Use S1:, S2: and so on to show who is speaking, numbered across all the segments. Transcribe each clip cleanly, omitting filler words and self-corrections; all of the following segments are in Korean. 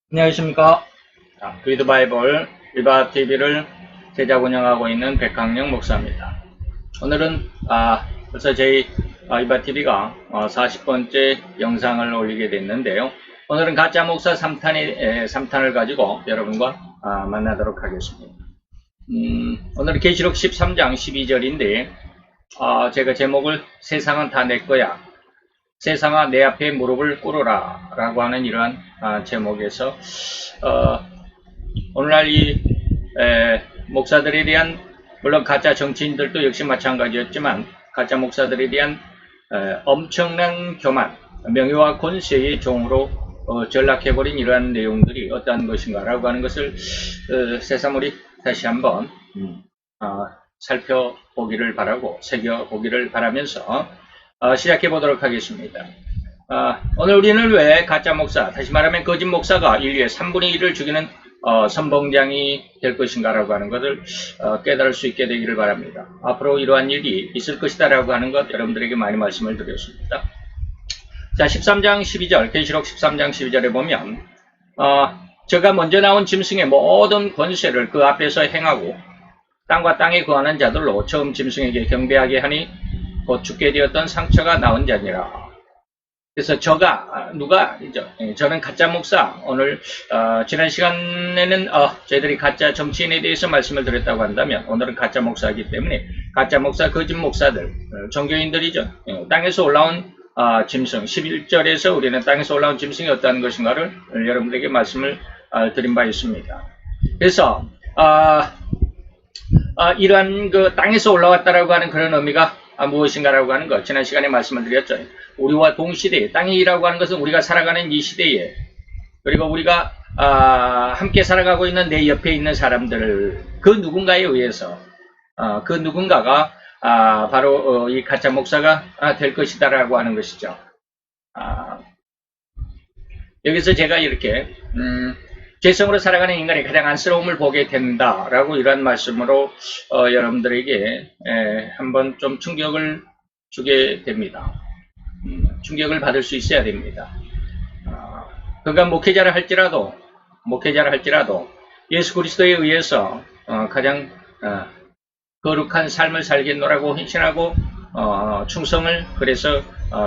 S1: 안녕하십니까. 리드 바이블 리바TV를 제작 운영하고 있는 백강령 목사입니다. 오늘은 벌써 저희 리바TV가 40번째 영상을 올리게 됐는데요. 오늘은 가짜 목사 3탄을 가지고 여러분과 만나도록 하겠습니다. 오늘은 계시록 13장 12절인데 제가 제목을 세상은 다 내 거야, 세상아 내 앞에 무릎을 꿇어라 라고 하는 이러한 제목에서 오늘날 이 목사들에 대한, 물론 가짜 정치인들도 역시 마찬가지였지만 가짜 목사들에 대한 엄청난 교만, 명예와 권세의 종으로 전락해버린 이러한 내용들이 어떠한 것인가 라고 하는 것을 새사물이 다시 한번 살펴보기를 바라고, 새겨보기를 바라면서 시작해 보도록 하겠습니다. 오늘 우리는 왜 가짜 목사, 다시 말하면 거짓 목사가 인류의 3분의 1을 죽이는 선봉장이 될 것인가 라고 하는 것을 깨달을 수 있게 되기를 바랍니다. 앞으로 이러한 일이 있을 것이다 라고 하는 것 여러분들에게 많이 말씀을 드렸습니다. 자, 13장 12절, 계시록 13장 12절에 보면 저가 먼저 나온 짐승의 모든 권세를 그 앞에서 행하고 땅과 땅에 거하는 자들로 처음 짐승에게 경배하게 하니 곧 죽게 되었던 상처가 나온 자니라. 그래서 저가 누가이죠? 저는 가짜 목사. 오늘 지난 시간에는 저희들이 가짜 정치인에 대해서 말씀을 드렸다고 한다면 오늘은 가짜 목사이기 때문에 가짜 목사, 거짓 목사들, 종교인들이죠. 땅에서 올라온 짐승, 11절에서 우리는 땅에서 올라온 짐승이 어떠한 것인가를 여러분들에게 말씀을 드린 바 있습니다. 그래서 이러한 그 땅에서 올라왔다라고 하는 그런 의미가 무엇인가라고 하는 것, 지난 시간에 말씀을 드렸죠. 우리와 동시대에, 땅이라고 하는 것은 우리가 살아가는 이 시대에, 그리고 우리가 함께 살아가고 있는 내 옆에 있는 사람들, 그 누군가에 의해서 그 누군가가 바로 이 가짜 목사가 될 것이다라고 하는 것이죠. 여기서 제가 이렇게 죄성으로 살아가는 인간이 가장 안쓰러움을 보게 된다라고 이런 말씀으로 여러분들에게 한번 좀 충격을 주게 됩니다. 충격을 받을 수 있어야 됩니다. 그가 목회자를 할지라도 예수 그리스도에 의해서 가장 거룩한 삶을 살겠노라고 헌신하고 충성을 그래서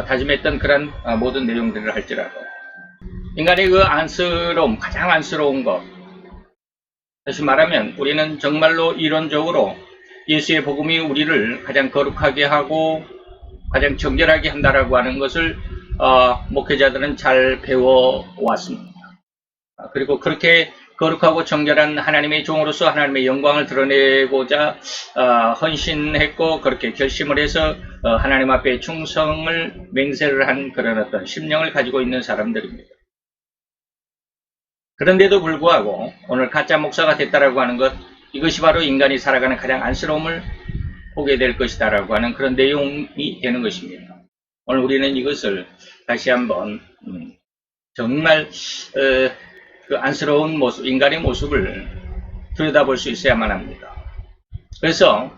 S1: 다짐했던 그런 모든 내용들을 할지라도 인간의 그 안쓰러움, 가장 안쓰러운 것, 다시 말하면 우리는 정말로 이론적으로 예수의 복음이 우리를 가장 거룩하게 하고 가장 정결하게 한다라고 하는 것을 목회자들은 잘 배워왔습니다. 그리고 그렇게 거룩하고 정결한 하나님의 종으로서 하나님의 영광을 드러내고자 헌신했고 그렇게 결심을 해서 하나님 앞에 충성을 맹세를 한 그런 어떤 심령을 가지고 있는 사람들입니다. 그런데도 불구하고 오늘 가짜 목사가 됐다라고 하는 것, 이것이 바로 인간이 살아가는 가장 안쓰러움을 보게 될 것이다라고 하는 그런 내용이 되는 것입니다. 오늘 우리는 이것을 다시 한번 정말 그 안쓰러운 모습, 인간의 모습을 들여다볼 수 있어야만 합니다. 그래서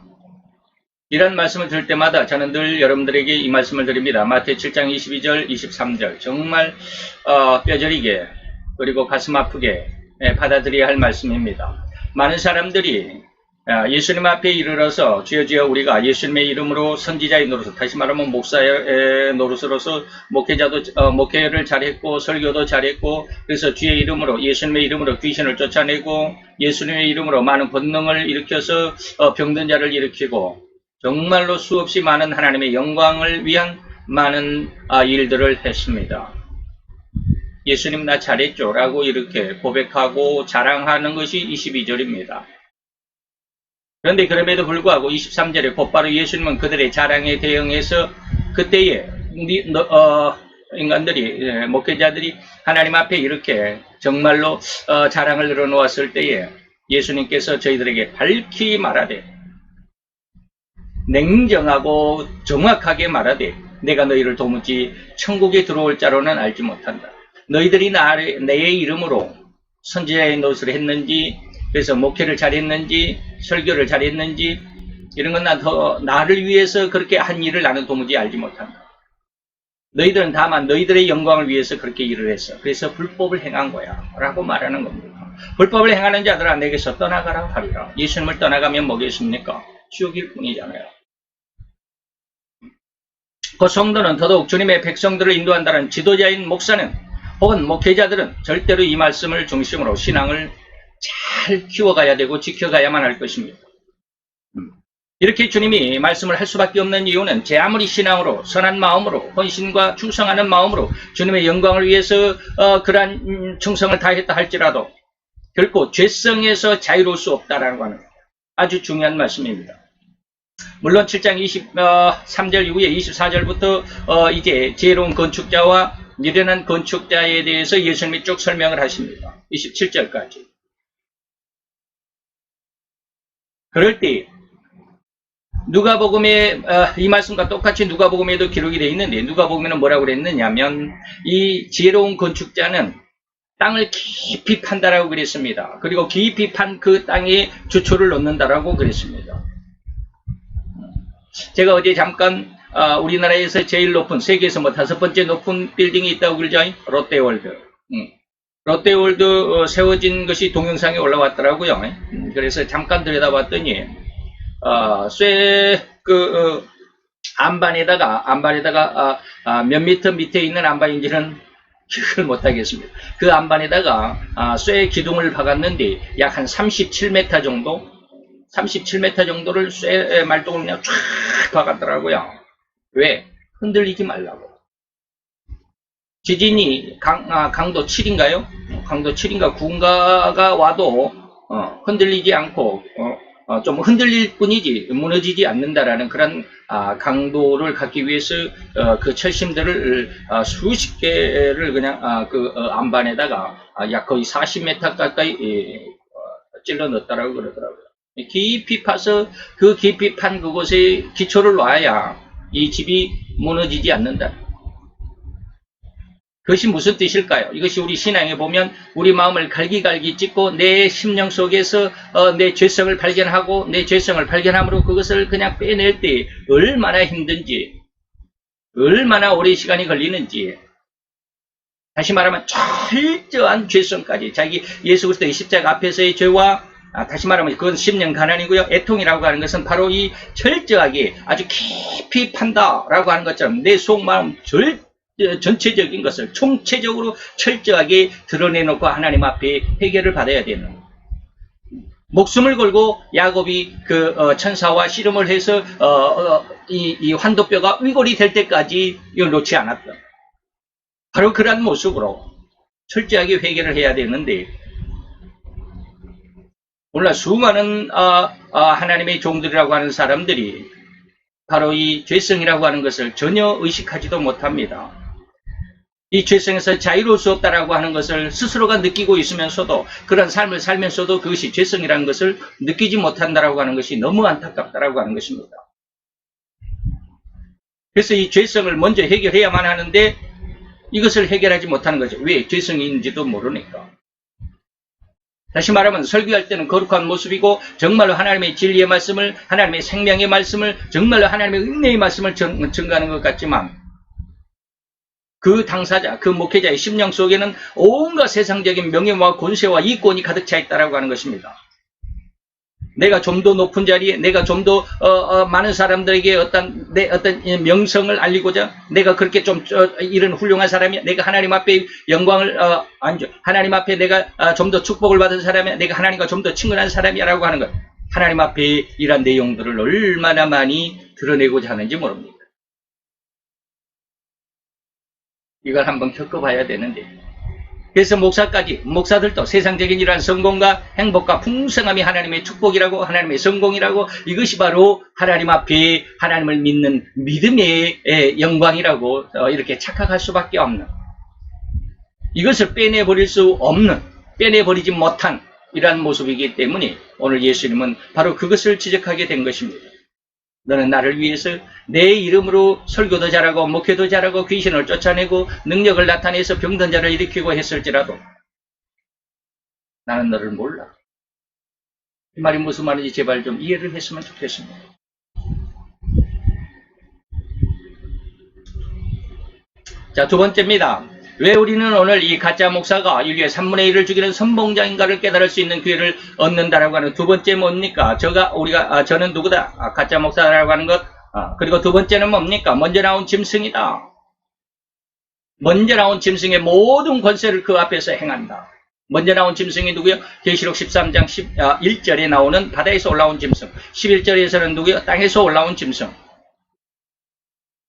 S1: 이런 말씀을 들을 때마다 저는 늘 여러분들에게 이 말씀을 드립니다. 마태오 7장 22절, 23절 정말 뼈저리게 그리고 가슴 아프게 받아들여야 할 말씀입니다. 많은 사람들이 예수님 앞에 이르러서 주여 주여 우리가 예수님의 이름으로 선지자의 노릇, 다시 말하면 목사의 노릇으로서 목회를 잘했고 설교도 잘했고 그래서 주의 이름으로, 예수님의 이름으로 귀신을 쫓아내고 예수님의 이름으로 많은 권능을 일으켜서 병든 자를 일으키고 정말로 수없이 많은 하나님의 영광을 위한 많은 일들을 했습니다. 예수님 나 잘했죠 라고 이렇게 고백하고 자랑하는 것이 22절입니다. 그런데 그럼에도 불구하고 23절에 곧바로 예수님은 그들의 자랑에 대응해서 그때에 인간들이, 목회자들이 하나님 앞에 이렇게 정말로 자랑을 늘어놓았을 때에 예수님께서 저희들에게 밝히 말하되, 냉정하고 정확하게 말하되 내가 너희를 도무지 천국에 들어올 자로는 알지 못한다. 너희들이 내 이름으로 선지자의 노릇을 했는지, 그래서 목회를 잘했는지, 설교를 잘했는지, 이런 건 나를 위해서 그렇게 한 일을 나는 도무지 알지 못한다. 너희들은 다만 너희들의 영광을 위해서 그렇게 일을 했어. 그래서 불법을 행한 거야. 라고 말하는 겁니다. 불법을 행하는 자들아 내게서 떠나가라 하리라. 예수님을 떠나가면 뭐겠습니까? 지옥일 뿐이잖아요. 그 성도는 더더욱 주님의 백성들을 인도한다는 지도자인 목사는 혹은 목회자들은 절대로 이 말씀을 중심으로 신앙을 잘 키워가야 되고 지켜가야만 할 것입니다. 이렇게 주님이 말씀을 할 수밖에 없는 이유는 제 아무리 신앙으로 선한 마음으로 헌신과 충성하는 마음으로 주님의 영광을 위해서 그러한 충성을 다했다 할지라도 결코 죄성에서 자유로울 수 없다라고 하는 아주 중요한 말씀입니다. 물론 7장 23절 이후에 24절부터 이제 지혜로운 건축자와 미련한 건축자에 대해서 예수님이 쭉 설명을 하십니다. 27절까지. 그럴 때 누가복음에 이 말씀과 똑같이 누가복음에도 기록이 되어 있는데 누가복음에는 뭐라고 그랬느냐면 이 지혜로운 건축자는 땅을 깊이 판다라고 그랬습니다. 그리고 깊이 판 그 땅에 주초를 놓는다라고 그랬습니다. 제가 어제 잠깐 우리나라에서 제일 높은 세계에서 뭐 5번째 높은 빌딩이 있다고 그러죠. 롯데월드. 롯데월드 세워진 것이 동영상에 올라왔더라고요. 그래서 잠깐 들여다봤더니 안반에다가 몇 미터 밑에 있는 안반인지는 기억을 못하겠습니다. 그 안반에다가 쇠 기둥을 박았는데 약 한 37m 정도 37m 정도를 쇠 말뚝을 그냥 쫙 박았더라고요. 왜? 흔들리지 말라고. 지진이 강도 7인가요? 강도 7인가 9인가가 와도 흔들리지 않고 좀 흔들릴 뿐이지 무너지지 않는다라는 그런 강도를 갖기 위해서 그 철심들을 수십 개를 그냥 그 안반에다가 약 거의 40m 가까이 찔러 넣었다라고 그러더라고요. 깊이 파서 그 깊이 판 그곳에 기초를 놔야 이 집이 무너지지 않는다. 그것이 무슨 뜻일까요? 이것이 우리 신앙에 보면 우리 마음을 갈기갈기 찢고 내 심령 속에서 내 죄성을 발견하고 내 죄성을 발견함으로 그것을 그냥 빼낼 때 얼마나 힘든지 얼마나 오래 시간이 걸리는지 다시 말하면 철저한 죄성까지 자기 예수 그리스도의 십자가 앞에서의 죄와 다시 말하면 그건 심령 가난이고요. 애통이라고 하는 것은 바로 이 철저하게 아주 깊이 판다라고 하는 것처럼 내 속마음 전체적인 것을 총체적으로 철저하게 드러내놓고 하나님 앞에 해결을 받아야 되는 목숨을 걸고 야곱이 그 천사와 씨름을 해서 이 환도뼈가 위골이 될 때까지 이걸 놓지 않았던 바로 그러한 모습으로 철저하게 회개를 해야 되는데 오늘 수많은 하나님의 종들이라고 하는 사람들이 바로 이 죄성이라고 하는 것을 전혀 의식하지도 못합니다. 이 죄성에서 자유로울 수 없다라고 하는 것을 스스로가 느끼고 있으면서도 그런 삶을 살면서도 그것이 죄성이라는 것을 느끼지 못한다라고 하는 것이 너무 안타깝다라고 하는 것입니다. 그래서 이 죄성을 먼저 해결해야만 하는데 이것을 해결하지 못하는 거죠. 왜? 죄성이 있는지도 모르니까. 다시 말하면 설교할 때는 거룩한 모습이고 정말로 하나님의 진리의 말씀을 하나님의 생명의 말씀을 정말로 하나님의 은혜의 말씀을 전가하는 것 같지만 그 당사자, 그 목회자의 심령 속에는 온갖 세상적인 명예와 권세와 이권이 가득 차 있다라고 하는 것입니다. 내가 좀 더 높은 자리에, 내가 좀 더 많은 사람들에게 내 어떤 명성을 알리고자, 내가 그렇게 좀 이런 훌륭한 사람이야, 내가 하나님 앞에 영광을 하나님 앞에 내가 좀 더 축복을 받은 사람이야, 내가 하나님과 좀 더 친근한 사람이야라고 하는 것, 하나님 앞에 이런 내용들을 얼마나 많이 드러내고자 하는지 모릅니다. 이걸 한번 겪어봐야 되는데. 그래서 목사들도 세상적인 이러한 성공과 행복과 풍성함이 하나님의 축복이라고, 하나님의 성공이라고, 이것이 바로 하나님 앞에 하나님을 믿는 믿음의 영광이라고 이렇게 착각할 수밖에 없는, 이것을 빼내버릴 수 없는, 빼내버리지 못한 이러한 모습이기 때문에 오늘 예수님은 바로 그것을 지적하게 된 것입니다. 너는 나를 위해서 내 이름으로 설교도 잘하고 목회도 잘하고 귀신을 쫓아내고 능력을 나타내서 병든 자를 일으키고 했을지라도 나는 너를 몰라. 이 말이 무슨 말인지 제발 좀 이해를 했으면 좋겠습니다. 자, 두 번째입니다. 왜 우리는 오늘 이 가짜 목사가 인류의 3분의 1을 죽이는 선봉자인가를 깨달을 수 있는 기회를 얻는다라고 하는 두 번째 뭡니까? 저는 누구다? 가짜 목사라고 하는 것. 그리고 두 번째는 뭡니까? 먼저 나온 짐승이다. 먼저 나온 짐승의 모든 권세를 그 앞에서 행한다. 먼저 나온 짐승이 누구요? 계시록 13장 1절에 나오는 바다에서 올라온 짐승. 11절에서는 누구요? 땅에서 올라온 짐승.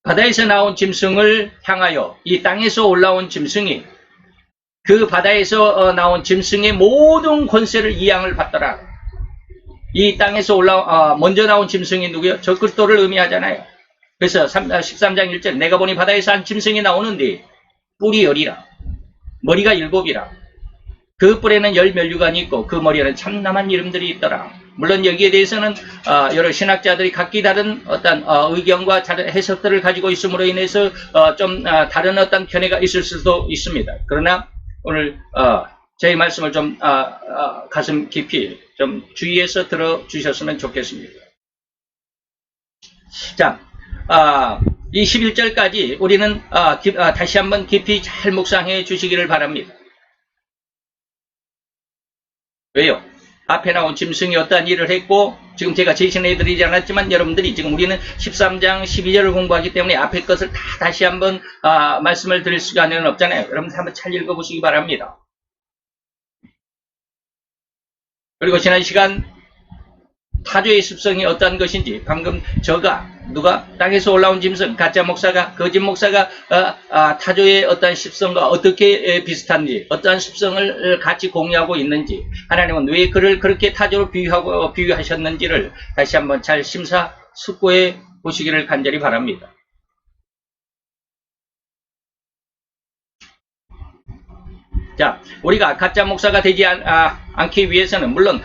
S1: 바다에서 나온 짐승을 향하여 이 땅에서 올라온 짐승이 그 바다에서 나온 짐승의 모든 권세를 이 양을 받더라. 이 땅에서 먼저 나온 짐승이 누구요? 적그리스도를 의미하잖아요. 그래서 13장 1절 내가 보니 바다에서 한 짐승이 나오는데 뿔이 10이라 머리가 7이라 그 뿔에는 10면류관이 있고 그 머리에는 참남한 이름들이 있더라. 물론 여기에 대해서는 여러 신학자들이 각기 다른 어떤 의견과 다른 해석들을 가지고 있음으로 인해서 좀 다른 어떤 견해가 있을 수도 있습니다. 그러나 오늘 제 말씀을 좀 가슴 깊이 좀 주의해서 들어주셨으면 좋겠습니다. 자, 이 11절까지 우리는 다시 한번 깊이 잘 묵상해 주시기를 바랍니다. 왜요? 앞에 나온 짐승이 어떠한 일을 했고 지금 제가 제시해드리지 않았지만 여러분들이 지금 우리는 13장 12절을 공부하기 때문에 앞에 것을 다 다시 한번 말씀을 드릴 시간은 없잖아요. 여러분들 한번 잘 읽어보시기 바랍니다. 그리고 지난 시간 타조의 습성이 어떠한 것인지 방금 누가 땅에서 올라온 짐승, 가짜 목사가, 거짓 목사가 타조의 어떠한 습성과 어떻게 비슷한지, 어떠한 습성을 같이 공유하고 있는지, 하나님은 왜 그를 그렇게 타조로 비유하셨는지를 다시 한번 잘 심사숙고해 보시기를 간절히 바랍니다. 자, 우리가 가짜 목사가 되지 않기 위해서는 물론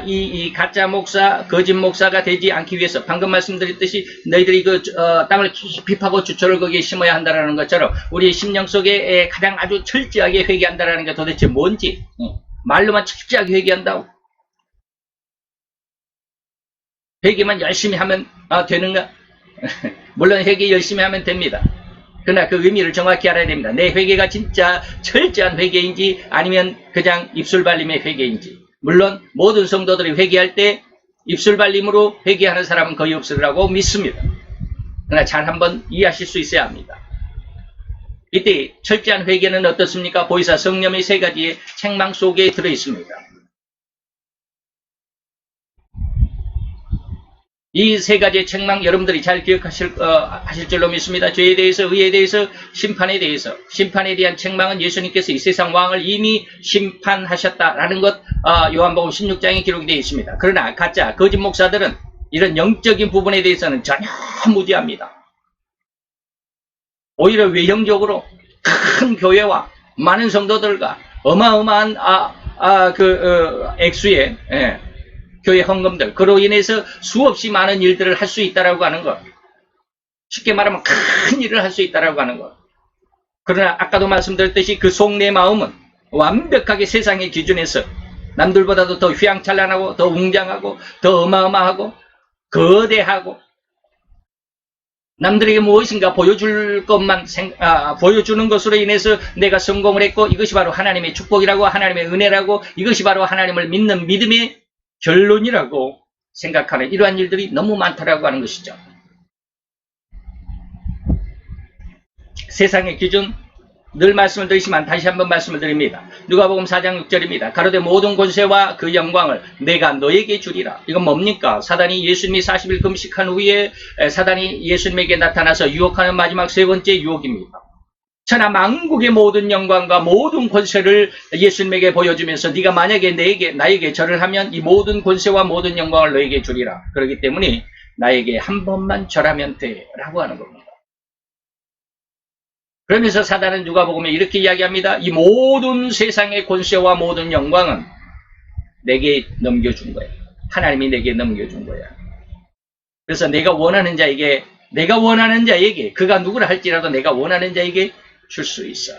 S1: 이 가짜 목사, 거짓 목사가 되지 않기 위해서 방금 말씀드렸듯이 너희들이 땅을 깊이 파고 주초를 거기에 심어야 한다는 것처럼 우리의 심령 속에 가장 아주 철저하게 회개한다는 게 도대체 뭔지 말로만 철저하게 회개한다고 회개만 열심히 하면 되는가? 물론 회개 열심히 하면 됩니다. 그러나 그 의미를 정확히 알아야 됩니다. 내 회개가 진짜 철저한 회개인지 아니면 그냥 입술 발림의 회개인지. 물론 모든 성도들이 회개할 때 입술 발림으로 회개하는 사람은 거의 없으리라고 믿습니다. 그러나 잘 한번 이해하실 수 있어야 합니다. 이때 철저한 회개는 어떻습니까? 보이사 성령의 세 가지의 책망 속에 들어있습니다. 이 세 가지의 책망 여러분들이 잘 기억하실 줄로 믿습니다. 죄에 대해서, 의에 대해서, 심판에 대해서. 심판에 대한 책망은 예수님께서 이 세상 왕을 이미 심판하셨다라는 것 요한복음 16장에 기록이 되어 있습니다. 그러나 가짜, 거짓 목사들은 이런 영적인 부분에 대해서는 전혀 무지합니다. 오히려 외형적으로 큰 교회와 많은 성도들과 어마어마한 액수의 교회 헌금들, 그로 인해서 수없이 많은 일들을 할 수 있다라고 하는 것. 쉽게 말하면 큰 일을 할 수 있다라고 하는 것. 그러나 아까도 말씀드렸듯이 그 속 내 마음은 완벽하게 세상의 기준에서 남들보다도 더 휘황찬란하고 더 웅장하고 더 어마어마하고 거대하고 남들에게 무엇인가 보여줄 것만 보여주는 것으로 인해서 내가 성공을 했고 이것이 바로 하나님의 축복이라고 하나님의 은혜라고 이것이 바로 하나님을 믿는 믿음의 결론이라고 생각하는 이러한 일들이 너무 많다라고 하는 것이죠. 세상의 기준 늘 말씀을 드리지만 다시 한번 말씀을 드립니다. 누가복음 4장 6절입니다. 가로되 모든 권세와 그 영광을 내가 너에게 주리라. 이건 뭡니까? 사단이 예수님이 40일 금식한 후에 사단이 예수님에게 나타나서 유혹하는 마지막 세 번째 유혹입니다. 천하 만국의 모든 영광과 모든 권세를 예수님에게 보여주면서 네가 만약에 나에게 절을 하면 이 모든 권세와 모든 영광을 너에게 주리라. 그렇기 때문에 나에게 한 번만 절하면 돼 라고 하는 겁니다. 그러면서 사단은 누가복음에 이렇게 이야기합니다. 이 모든 세상의 권세와 모든 영광은 내게 넘겨준 거야. 하나님이 내게 넘겨준 거야. 그래서 내가 원하는 자에게 그가 누구라 할지라도 내가 원하는 자에게 줄 수 있어.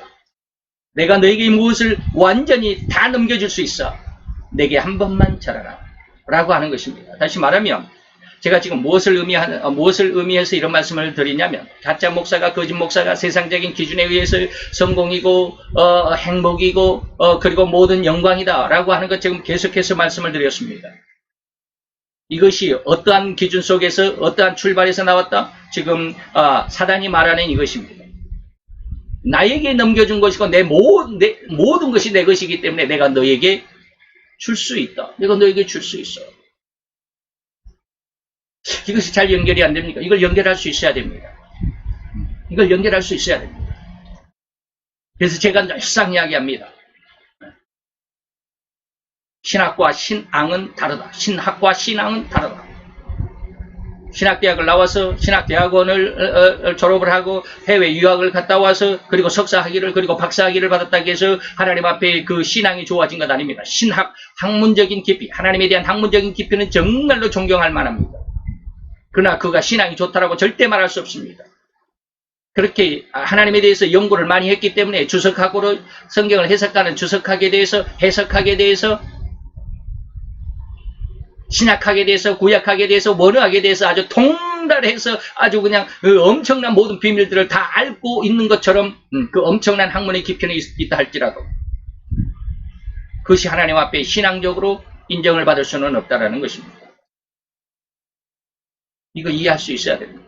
S1: 내가 너에게 무엇을 완전히 다 넘겨줄 수 있어. 내게 한 번만 절하라 라고 하는 것입니다. 다시 말하면 제가 지금 무엇을 의미해서 이런 말씀을 드리냐면, 가짜 목사가, 거짓 목사가 세상적인 기준에 의해서 성공이고, 행복이고, 그리고 모든 영광이다라고 하는 것 지금 계속해서 말씀을 드렸습니다. 이것이 어떠한 기준 속에서, 어떠한 출발에서 나왔다? 지금, 사단이 말하는 이것입니다. 나에게 넘겨준 것이고, 내 모든 것이 내 것이기 때문에 내가 너에게 줄 수 있다. 내가 너에게 줄 수 있어. 이것이 잘 연결이 안 됩니까? 이걸 연결할 수 있어야 됩니다. 이걸 연결할 수 있어야 됩니다. 그래서 제가 늘상 이야기합니다. 신학과 신앙은 다르다. 신학과 신앙은 다르다. 신학대학을 나와서 신학대학원을 졸업을 하고 해외 유학을 갔다 와서 그리고 석사학위를 그리고 박사학위를 받았다고 해서 하나님 앞에 그 신앙이 좋아진 것 아닙니다. 학문적인 깊이, 하나님에 대한 학문적인 깊이는 정말로 존경할 만합니다. 그러나 그가 신앙이 좋다라고 절대 말할 수 없습니다. 그렇게 하나님에 대해서 연구를 많이 했기 때문에 주석학으로 성경을 해석하는 주석학에 대해서, 해석학에 대해서, 신약학에 대해서, 구약학에 대해서, 원어학에 대해서 아주 통달해서 아주 그냥 그 엄청난 모든 비밀들을 다 알고 있는 것처럼 그 엄청난 학문의 깊이는 있다 할지라도 그것이 하나님 앞에 신앙적으로 인정을 받을 수는 없다라는 것입니다. 이거 이해할 수 있어야 됩니다.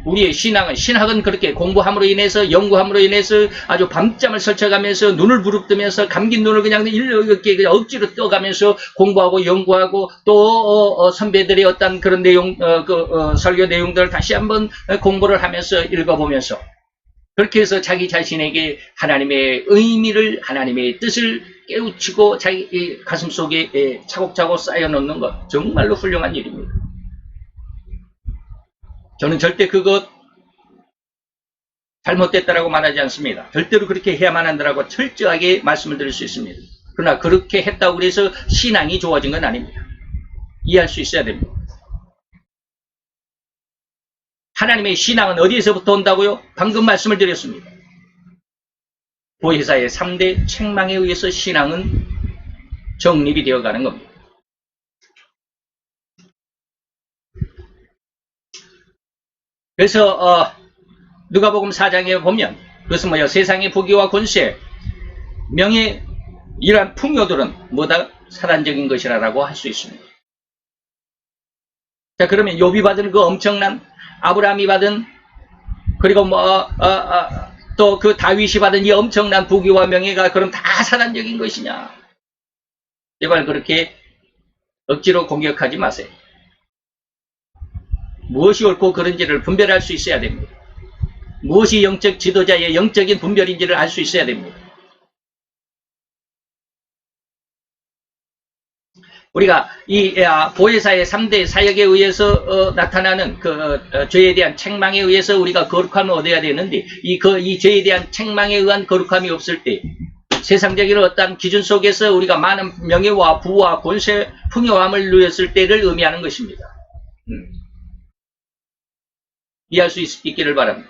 S1: 우리의 신학은 그렇게 공부함으로 인해서, 연구함으로 인해서 아주 밤잠을 설쳐가면서 눈을 부릅뜨면서 감긴 눈을 그냥 이렇게 억지로 떠가면서 공부하고 연구하고 또 선배들의 어떤 그런 내용, 설교 내용들을 다시 한번 공부를 하면서 읽어보면서 그렇게 해서 자기 자신에게 하나님의 의미를, 하나님의 뜻을 깨우치고 자기 가슴 속에 차곡차곡 쌓여놓는 것, 정말로 훌륭한 일입니다. 저는 절대 그것 잘못됐다라고 말하지 않습니다. 절대로 그렇게 해야만 한다라고 철저하게 말씀을 드릴 수 있습니다. 그러나 그렇게 했다고 해서 신앙이 좋아진 건 아닙니다. 이해할 수 있어야 됩니다. 하나님의 신앙은 어디에서부터 온다고요? 방금 말씀을 드렸습니다. 보혜사의 3대 책망에 의해서 신앙은 정립이 되어가는 겁니다. 그래서 누가복음 4장에 보면 그것은 뭐예요? 세상의 부귀와 권세, 명예, 이러한 풍요들은 뭐다? 사단적인 것이라고 할 수 있습니다. 자, 그러면 욥이 받은 그 엄청난, 아브라함이 받은, 그리고 또 그 다윗이 받은 이 엄청난 부귀와 명예가 그럼 다 사단적인 것이냐? 제발 그렇게 억지로 공격하지 마세요. 무엇이 옳고 그른지를 분별할 수 있어야 됩니다. 무엇이 영적 지도자의 영적인 분별인지를 알 수 있어야 됩니다. 우리가 이 보혜사의 3대 사역에 의해서 나타나는 그 죄에 대한 책망에 의해서 우리가 거룩함을 얻어야 되는데 이 죄에 대한 책망에 의한 거룩함이 없을 때 세상적인 어떤 기준 속에서 우리가 많은 명예와 부와 권세, 풍요함을 누렸을 때를 의미하는 것입니다. 이해할 수 있기를 바랍니다.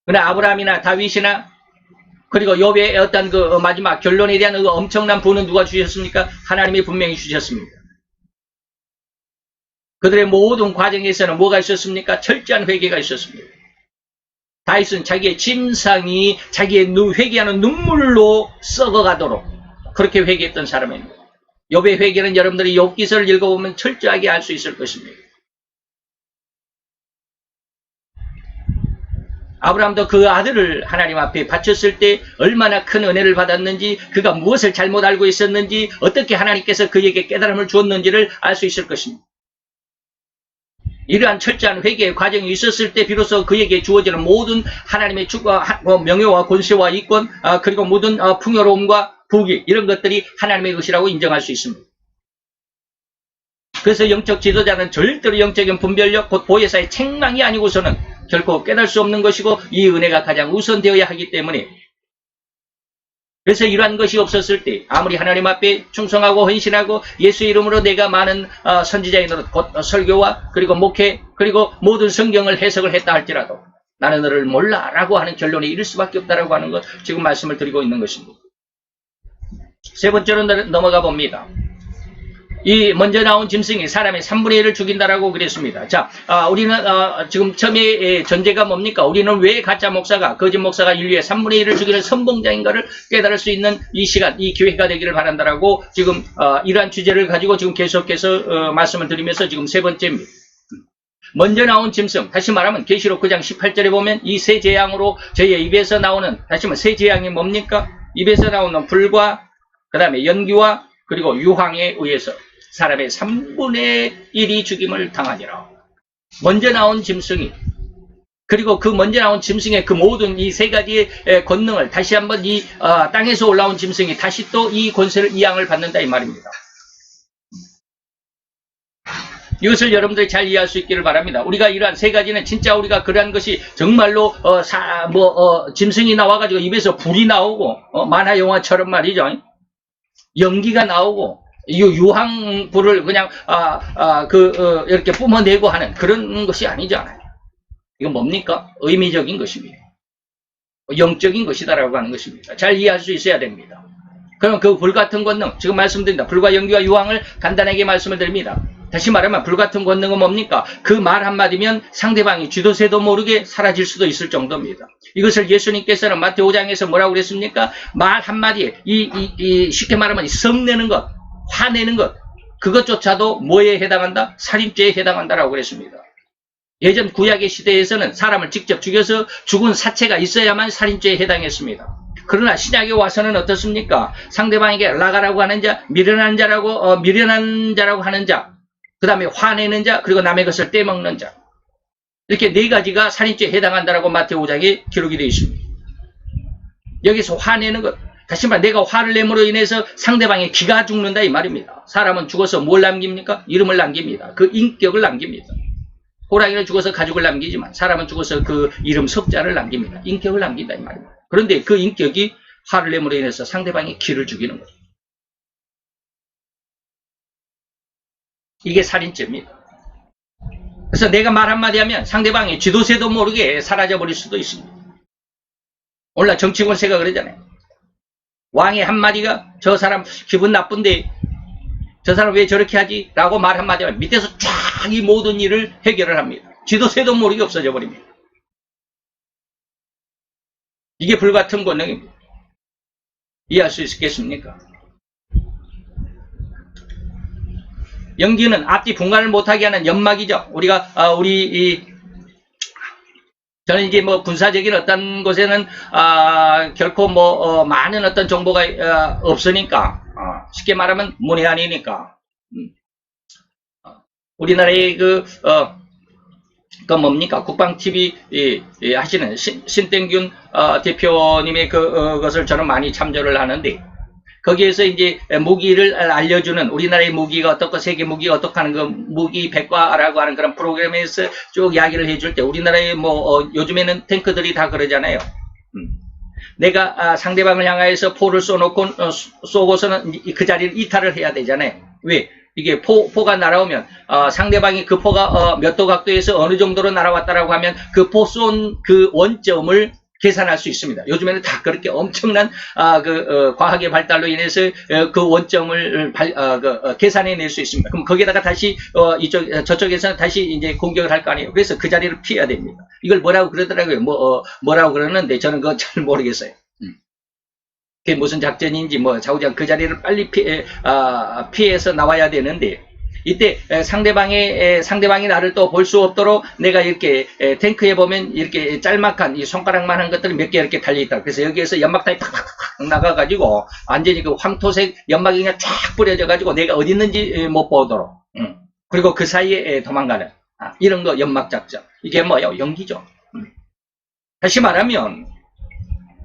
S1: 그러나 아브라함이나 다윗이나 그리고 욥의 어떤 그 마지막 결론에 대한 그 엄청난 부는 누가 주셨습니까? 하나님이 분명히 주셨습니다. 그들의 모든 과정에서는 뭐가 있었습니까? 철저한 회개가 있었습니다. 다윗은 자기의 침상이 자기의 회개하는 눈물로 썩어가도록 그렇게 회개했던 사람입니다. 욥의 회개는 여러분들이 욥기서를 읽어보면 철저하게 알 수 있을 것입니다. 아브라함도 그 아들을 하나님 앞에 바쳤을 때 얼마나 큰 은혜를 받았는지, 그가 무엇을 잘못 알고 있었는지, 어떻게 하나님께서 그에게 깨달음을 주었는지를 알 수 있을 것입니다. 이러한 철저한 회개의 과정이 있었을 때 비로소 그에게 주어지는 모든 하나님의 명예와 권세와 이권, 그리고 모든 풍요로움과 부귀, 이런 것들이 하나님의 것이라고 인정할 수 있습니다. 그래서 영적 지도자는 절대로 영적인 분별력, 곧 보혜사의 책망이 아니고서는 결코 깨달을 수 없는 것이고 이 은혜가 가장 우선되어야 하기 때문에, 그래서 이러한 것이 없었을 때 아무리 하나님 앞에 충성하고 헌신하고 예수의 이름으로 내가 많은 선지자의 노릇, 곧 설교와 그리고 목회 그리고 모든 성경을 해석을 했다 할지라도 나는 너를 몰라 라고 하는 결론에 이를 수밖에 없다라고 하는 것, 지금 말씀을 드리고 있는 것입니다. 세 번째로 넘어가 봅니다. 이 먼저 나온 짐승이 사람의 3분의 1을 죽인다라고 그랬습니다. 자, 우리는 지금 처음에 전제가 뭡니까? 우리는 왜 가짜 목사가, 거짓 목사가 인류의 3분의 1을 죽이는 선봉자인가를 깨달을 수 있는 이 시간, 이 기회가 되기를 바란다라고 지금 이러한 주제를 가지고 지금 계속해서 말씀을 드리면서 지금 세 번째입니다. 먼저 나온 짐승, 다시 말하면 계시록 9장 18절에 보면 이 세 재앙으로 저희의 입에서 나오는, 다시 말하면 세 재앙이 뭡니까? 입에서 나오는 불과 그 다음에 연기와 그리고 유황에 의해서 사람의 3분의 1이 죽임을 당하니라. 먼저 나온 짐승이, 그리고 그 먼저 나온 짐승의 그 모든 이 세 가지의 권능을 다시 한번 이 땅에서 올라온 짐승이 다시 또 이 권세를 이 양을 받는다 이 말입니다. 이것을 여러분들이 잘 이해할 수 있기를 바랍니다. 우리가 이러한 세 가지는 진짜 우리가 그러한 것이 정말로 짐승이 나와가지고 입에서 불이 나오고 만화 영화처럼 말이죠. 연기가 나오고 유황불을 그냥 이렇게 뿜어내고 하는 그런 것이 아니잖아요. 이건 뭡니까? 의미적인 것입니다. 영적인 것이다라고 하는 것입니다. 잘 이해할 수 있어야 됩니다. 그럼 그 불같은 권능, 지금 말씀드립니다. 불과 연기와 유황을 간단하게 말씀을 드립니다. 다시 말하면 불같은 권능은 뭡니까? 그 말 한마디면 상대방이 쥐도 새도 모르게 사라질 수도 있을 정도입니다. 이것을 예수님께서는 마태오 5장에서 뭐라고 그랬습니까? 말 한마디에 쉽게 말하면 성내는 것, 화내는 것, 그것조차도 뭐에 해당한다? 살인죄에 해당한다라고 그랬습니다. 예전 구약의 시대에서는 사람을 직접 죽여서 죽은 사체가 있어야만 살인죄에 해당했습니다. 그러나 신약에 와서는 어떻습니까? 상대방에게 라가라고 하는 자, 미련한 자라고 하는 자, 그 다음에 화내는 자, 그리고 남의 것을 떼먹는 자. 이렇게 네 가지가 살인죄에 해당한다라고 마태오 5장에 기록이 되어 있습니다. 여기서 화내는 것, 다시 말해 내가 화를 내므로 인해서 상대방의 기가 죽는다 이 말입니다. 사람은 죽어서 뭘 남깁니까? 이름을 남깁니다. 그 인격을 남깁니다. 호랑이는 죽어서 가죽을 남기지만 사람은 죽어서 그 이름 석자를 남깁니다. 인격을 남긴다 이 말입니다. 그런데 그 인격이 화를 내므로 인해서 상대방의 기를 죽이는 거죠. 이게 살인죄입니다. 그래서 내가 말 한마디 하면 상대방이 쥐도 새도 모르게 사라져버릴 수도 있습니다. 오늘날 정치 권세가 그러잖아요. 왕의 한마디가 저 사람 기분 나쁜데 저 사람 왜 저렇게 하지? 라고 말 한마디 하면 밑에서 쫙 이 모든 일을 해결을 합니다. 쥐도 새도 모르게 없어져 버립니다. 이게 불같은 권능입니다. 이해할 수 있겠습니까? 연기는 앞뒤 분간을 못하게 하는 연막이죠. 저는 이제 군사적인 어떤 곳에는 결코 많은 어떤 정보가 없으니까 쉽게 말하면 문외한이니까 우리나라의 뭡니까? 국방TV 하시는 신땡균 대표님의 그것을 저는 많이 참조를 하는데 거기에서 이제 무기를 알려주는 우리나라의 무기가 어떻고 세계 무기가 어떻고 하는 그 무기 백과라고 하는 그런 프로그램에서 쭉 이야기를 해줄 때 우리나라의 요즘에는 탱크들이 다 그러잖아요. 내가 상대방을 향하여서 포를 쏘고서는 그 자리를 이탈을 해야 되잖아요. 왜? 이게 포가 날아오면 상대방이 그 포가 몇 도 각도에서 어느 정도로 날아왔다라고 하면 그 포 쏜 그 원점을 계산할 수 있습니다. 요즘에는 다 그렇게 엄청난 과학의 발달로 인해서 그 원점을 계산해낼 수 있습니다. 그럼 거기에다가 다시 저쪽에서는 다시 이제 공격을 할 거 아니에요. 그래서 그 자리를 피해야 됩니다. 이걸 뭐라고 그러더라고요. 뭐라고 그러는데 저는 그거 잘 모르겠어요. 그게 무슨 작전인지 좌우장 그 자리를 빨리 피해서 나와야 되는데 이때 상대방이 나를 또 볼 수 없도록 내가 이렇게 탱크에 보면 이렇게 짤막한 이 손가락만한 것들이 몇 개 이렇게 달려있다. 그래서 여기에서 연막탄이 팍팍팍 나가가지고 완전히 그 황토색 연막이 그냥 쫙 뿌려져가지고 내가 어디 있는지 못 보도록. 그리고 그 사이에 도망가는 이런 거 연막 작전. 이게 뭐예요? 연기죠. 다시 말하면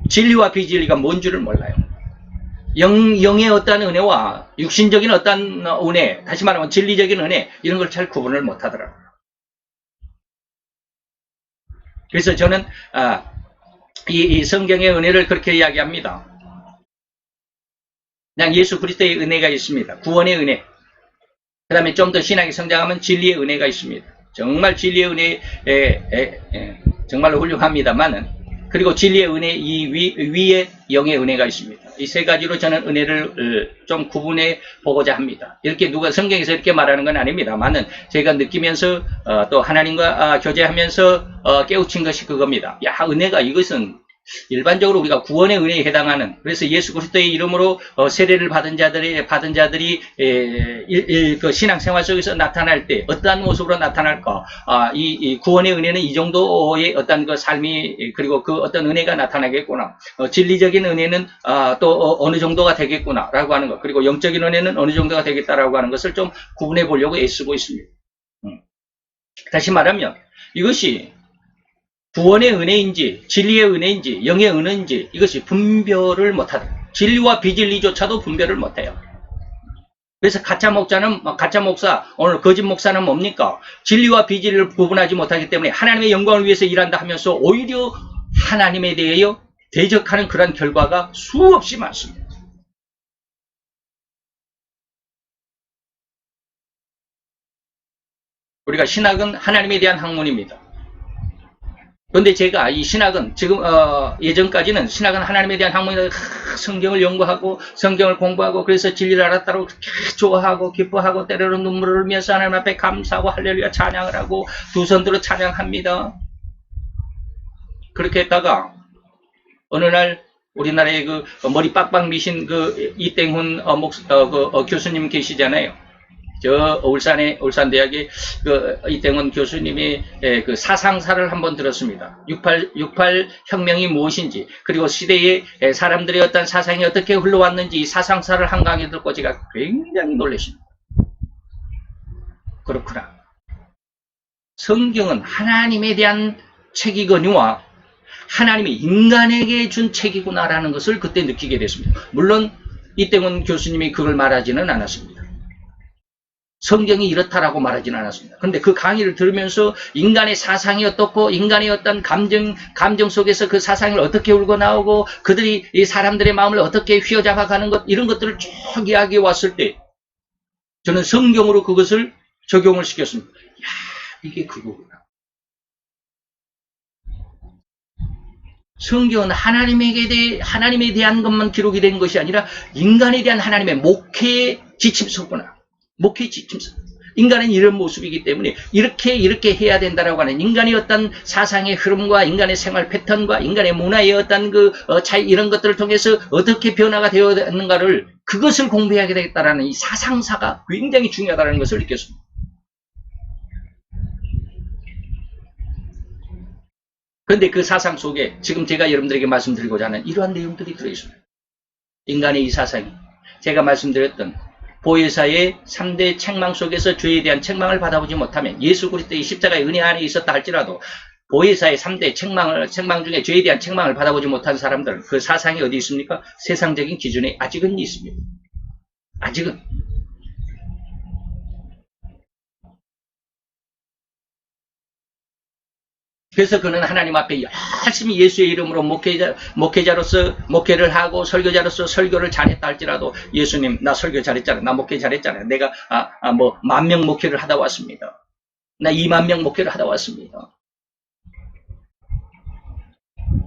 S1: 진리와 비진리가 뭔 줄을 몰라요. 영의 어떤 은혜와 육신적인 어떤 은혜, 다시 말하면 진리적인 은혜, 이런 걸 잘 구분을 못 하더라고요. 그래서 저는, 이 성경의 은혜를 그렇게 이야기합니다. 그냥 예수 그리스도의 은혜가 있습니다. 구원의 은혜. 그 다음에 좀 더 신학이 성장하면 진리의 은혜가 있습니다. 정말 진리의 은혜, 정말로 훌륭합니다만은, 그리고 진리의 은혜 이 위에 영의 은혜가 있습니다. 이 세 가지로 저는 은혜를 좀 구분해 보고자 합니다. 이렇게 누가 성경에서 이렇게 말하는 건 아닙니다만은 제가 느끼면서 또 하나님과 교제하면서 깨우친 것이 그겁니다. 야, 은혜가 이것은 일반적으로 우리가 구원의 은혜에 해당하는, 그래서 예수 그리스도의 이름으로 세례를 받은 자들이 그 신앙생활 속에서 나타날 때 어떠한 모습으로 나타날까? 이 구원의 은혜는 이 정도의 어떤 그 삶이, 그리고 그 어떤 은혜가 나타나겠구나. 진리적인 은혜는 또 어느 정도가 되겠구나라고 하는 것, 그리고 영적인 은혜는 어느 정도가 되겠다라고 하는 것을 좀 구분해 보려고 애쓰고 있습니다. 다시 말하면 이것이 구원의 은혜인지 진리의 은혜인지 영의 은혜인지 이것이 분별을 못하다. 진리와 비진리조차도 분별을 못해요. 그래서 가짜 목사, 오늘 거짓 목사는 뭡니까? 진리와 비진리를 구분하지 못하기 때문에 하나님의 영광을 위해서 일한다 하면서 오히려 하나님에 대하여 대적하는 그런 결과가 수없이 많습니다. 우리가 신학은 하나님에 대한 학문입니다. 그런데 제가 이 신학은 지금 예전까지는 신학은 하나님에 대한 학문이라 성경을 연구하고 성경을 공부하고 그래서 진리를 알았다고 좋아하고 기뻐하고 때로는 눈물을 흘리면서 하나님 앞에 감사하고 할렐루야 찬양을 하고 두 손 들어 찬양합니다. 그렇게 했다가 어느 날 우리나라에 그 머리 빡빡 미신 그 이땡훈 교수님 계시잖아요. 저 울산대학의 그 이땡훈 교수님이 그 사상사를 한번 들었습니다. 68 혁명이 무엇인지, 그리고 시대의 사람들의 어떤 사상이 어떻게 흘러왔는지 이 사상사를 한 강의 듣고 제가 굉장히 놀랐습니다. 그렇구나. 성경은 하나님에 대한 책이거니와 하나님이 인간에게 준 책이구나라는 것을 그때 느끼게 됐습니다. 물론 이땡훈 교수님이 그걸 말하지는 않았습니다. 성경이 이렇다라고 말하지는 않았습니다. 그런데 그 강의를 들으면서 인간의 사상이 어떻고 인간의 어떤 감정 속에서 그 사상을 어떻게 울고 나오고 그들이 이 사람들의 마음을 어떻게 휘어잡아가는 것, 이런 것들을 쭉 이야기해 왔을 때 저는 성경으로 그것을 적용을 시켰습니다. 야, 이게 그거구나. 성경은 하나님에 대한 것만 기록이 된 것이 아니라 인간에 대한 하나님의 목회의 지침서구나. 목회의 지침서. 인간은 이런 모습이기 때문에 이렇게 해야 된다라고 하는 인간의 어떤 사상의 흐름과 인간의 생활 패턴과 인간의 문화의 어떤 그 차이, 이런 것들을 통해서 어떻게 변화가 되었는가를, 그것을 공부해야 되겠다라는 이 사상사가 굉장히 중요하다는 것을 느꼈습니다. 그런데 그 사상 속에 지금 제가 여러분들에게 말씀드리고자 하는 이러한 내용들이 들어있습니다. 인간의 이 사상이 제가 말씀드렸던 보혜사의 3대 책망 속에서 죄에 대한 책망을 받아보지 못하면, 예수 그리스도의 십자가의 은혜 안에 있었다 할지라도 보혜사의 3대 책망 중에 죄에 대한 책망을 받아보지 못한 사람들은 그 사상이 어디 있습니까? 세상적인 기준에 아직은 있습니다. 아직은. 그래서 그는 하나님 앞에 열심히 예수의 이름으로 목회자로서 목회를 하고 설교자로서 설교를 잘했다 할지라도, 예수님 나 설교 잘했잖아, 나 목회 잘했잖아, 내가 10,000명 목회를 하다 왔습니다, 나 20,000명 목회를 하다 왔습니다.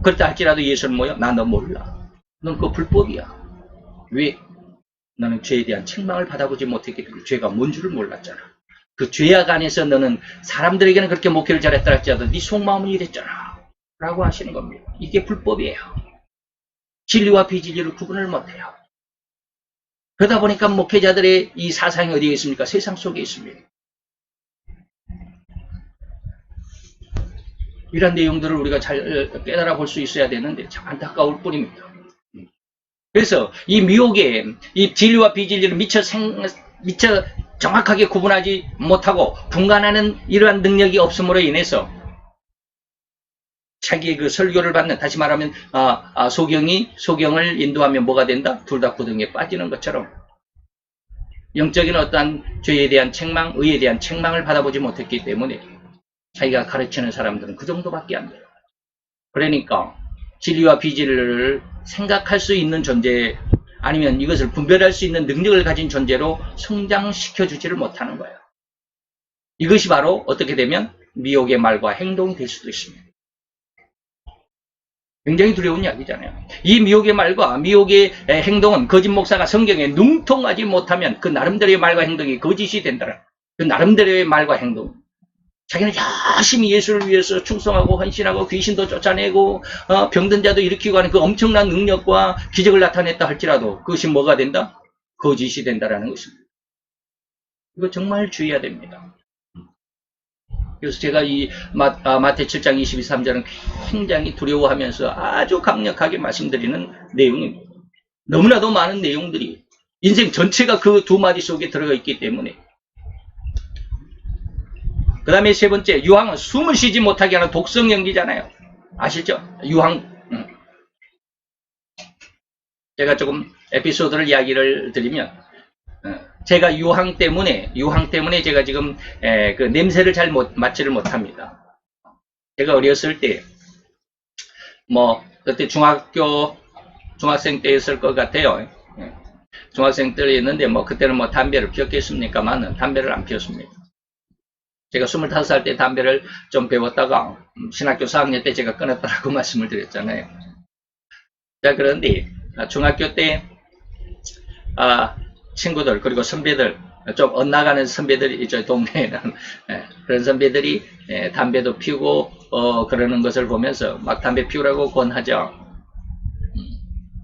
S1: 그렇다 할지라도 예수는 뭐요? 나 너 몰라, 넌 그거 불법이야. 왜? 너는 죄에 대한 책망을 받아보지 못했기 때문에 죄가 뭔 줄을 몰랐잖아. 그 죄악 안에서 너는 사람들에게는 그렇게 목회를 잘했다 할지라도 네 속마음은 이랬잖아 라고 하시는 겁니다. 이게 불법이에요. 진리와 비진리를 구분을 못해요. 그러다 보니까 목회자들의 이 사상이 어디에 있습니까? 세상 속에 있습니다. 이런 내용들을 우리가 잘 깨달아 볼 수 있어야 되는데 참 안타까울 뿐입니다. 그래서 이 미혹에 이 진리와 비진리를 미처 정확하게 구분하지 못하고 분간하는 이러한 능력이 없음으로 인해서 자기의 그 설교를 받는, 다시 말하면 소경을 인도하면 뭐가 된다? 둘 다 구덩이에 빠지는 것처럼 영적인 어떠한 죄에 대한 책망, 의에 대한 책망을 받아보지 못했기 때문에 자기가 가르치는 사람들은 그 정도밖에 안 돼요. 그러니까 진리와 비진리를 생각할 수 있는 존재, 아니면 이것을 분별할 수 있는 능력을 가진 존재로 성장시켜주지를 못하는 거예요. 이것이 바로 어떻게 되면 미혹의 말과 행동이 될 수도 있습니다. 굉장히 두려운 이야기잖아요. 이 미혹의 말과 미혹의 행동은 거짓 목사가 성경에 능통하지 못하면 그 나름대로의 말과 행동이 거짓이 된다. 그 나름대로의 말과 행동. 자기는 열심히 예수를 위해서 충성하고 헌신하고 귀신도 쫓아내고 병든 자도 일으키고 하는 그 엄청난 능력과 기적을 나타냈다 할지라도 그것이 뭐가 된다? 거짓이 된다라는 것입니다. 이거 정말 주의해야 됩니다. 그래서 제가 이 마태 7장 22~23절은 굉장히 두려워하면서 아주 강력하게 말씀드리는 내용입니다. 너무나도 많은 내용들이 인생 전체가 그 두 마디 속에 들어가 있기 때문에. 그 다음에 세 번째, 유황은 숨을 쉬지 못하게 하는 독성 연기잖아요. 아시죠? 유황. 제가 조금 에피소드를 이야기를 드리면, 제가 유황 때문에 제가 지금 그 냄새를 잘 맡지를 못합니다. 제가 어렸을 때, 그때 중학생 때였을 것 같아요. 중학생 때였는데, 그때는 담배를 피웠겠습니까만, 담배를 안 피웠습니다. 제가 25살 때 담배를 좀 배웠다가 신학교 4학년 때 제가 끊었다라고 말씀을 드렸잖아요. 자, 그런데 중학교 때 친구들 그리고 선배들 좀 엇나가는 선배들이 있죠. 동네에는 그런 선배들이 담배도 피우고 그러는 것을 보면서 막 담배 피우라고 권하죠.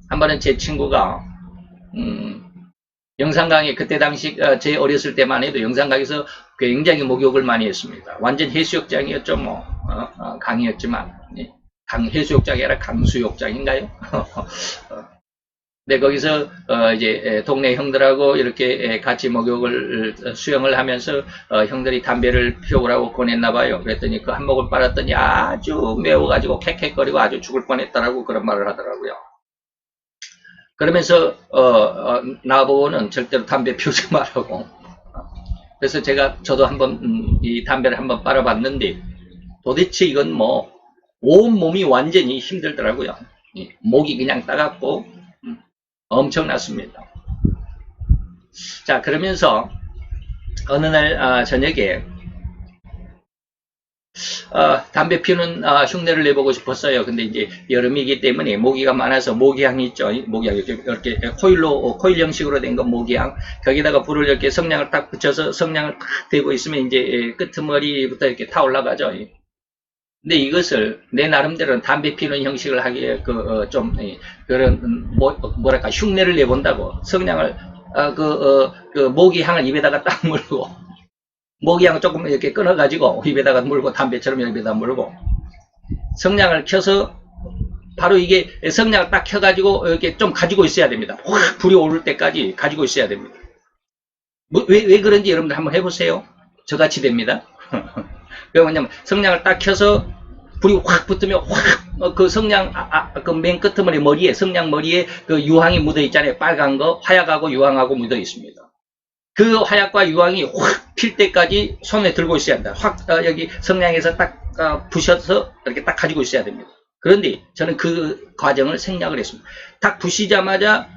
S1: 한 번은 제 친구가 영산강에 그때 당시 제 어렸을 때만 해도 영산강에서 굉장히 목욕을 많이 했습니다. 완전 해수욕장이었죠. 강이었지만 해수욕장이 아니라 강수욕장인가요? 네, 거기서 이제 동네 형들하고 이렇게 같이 목욕을 수영을 하면서 형들이 담배를 피우라고 권했나 봐요. 그랬더니 그 한 목을 빨았더니 아주 매워가지고 캑캑거리고 아주 죽을 뻔했다라고 그런 말을 하더라고요. 그러면서 나보고는 절대로 담배 피우지 말라고. 그래서 저도 한번 이 담배를 한번 빨아봤는데 도대체 이건 온몸이 완전히 힘들더라고요. 목이 그냥 따갑고 엄청났습니다. 자, 그러면서 어느 날 저녁에 담배 피우는 흉내를 내보고 싶었어요. 근데 이제 여름이기 때문에 모기가 많아서 모기향이 있죠. 모기향이 이렇게 코일 형식으로 된 건 모기향. 거기다가 불을 이렇게 성냥을 딱 붙여서 성냥을 딱 대고 있으면 이제 끄트머리부터 이렇게 타올라가죠. 근데 이것을 내 나름대로는 담배 피우는 형식을 하기에 그런 뭐랄까 흉내를 내본다고 성냥을 모기향을 입에다가 딱 물고 모기향을 조금 이렇게 끊어가지고 입에다가 물고 담배처럼 입에다 물고 성냥을 켜서 바로 이게 성냥을 딱 켜가지고 이렇게 좀 가지고 있어야 됩니다. 확 불이 오를 때까지 가지고 있어야 됩니다. 왜 그런지 여러분들 한번 해보세요. 저같이 됩니다. 왜 그러냐면 성냥을 딱 켜서 불이 확 붙으면 확 그 성냥 그 맨 끝머리 머리에 성냥 머리에 그 유황이 묻어 있잖아요. 빨간 거 화약하고 유황하고 묻어 있습니다. 그 화약과 유황이 확 필 때까지 손에 들고 있어야 한다. 여기 성냥에서 딱 부셔서 이렇게 딱 가지고 있어야 됩니다. 그런데 저는 그 과정을 생략을 했습니다. 딱 부시자마자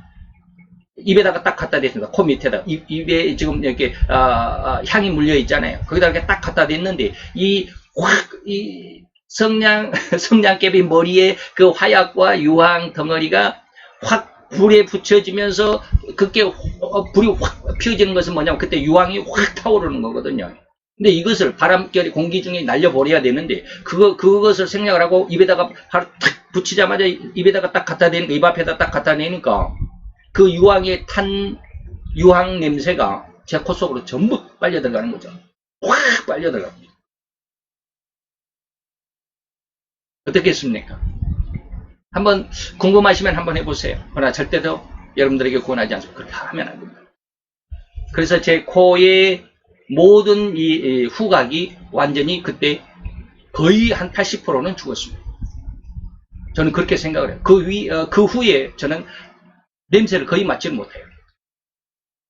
S1: 입에다가 딱 갖다 댔습니다. 코 밑에다가 입에 지금 이렇게 향이 물려 있잖아요. 거기다 이렇게 딱 갖다 댔는데 이 성냥개비 머리에 그 화약과 유황 덩어리가 확 불에 붙여지면서 그게 불이 확 피어지는 것은 뭐냐면 그때 유황이 확 타오르는 거거든요. 근데 이것을 바람결이 공기 중에 날려버려야 되는데 그것을 생략을 하고 입에다가 바로 탁 붙이자마자 입에다가 딱 갖다 대니까 입 앞에다 딱 갖다 대니까 그 유황에 탄 유황 냄새가 제 코 속으로 전부 빨려 들어가는 거죠. 확 빨려 들어갑니다. 어떻겠습니까? 한번 궁금하시면 한번 해보세요. 그러나 절대로 여러분들에게 권하지 않습니다. 그렇게 하면 안 됩니다. 그래서 제 코의 모든 이 후각이 완전히 그때 거의 한 80%는 죽었습니다. 저는 그렇게 생각을 해요. 그 후에 저는 냄새를 거의 맡지를 못해요.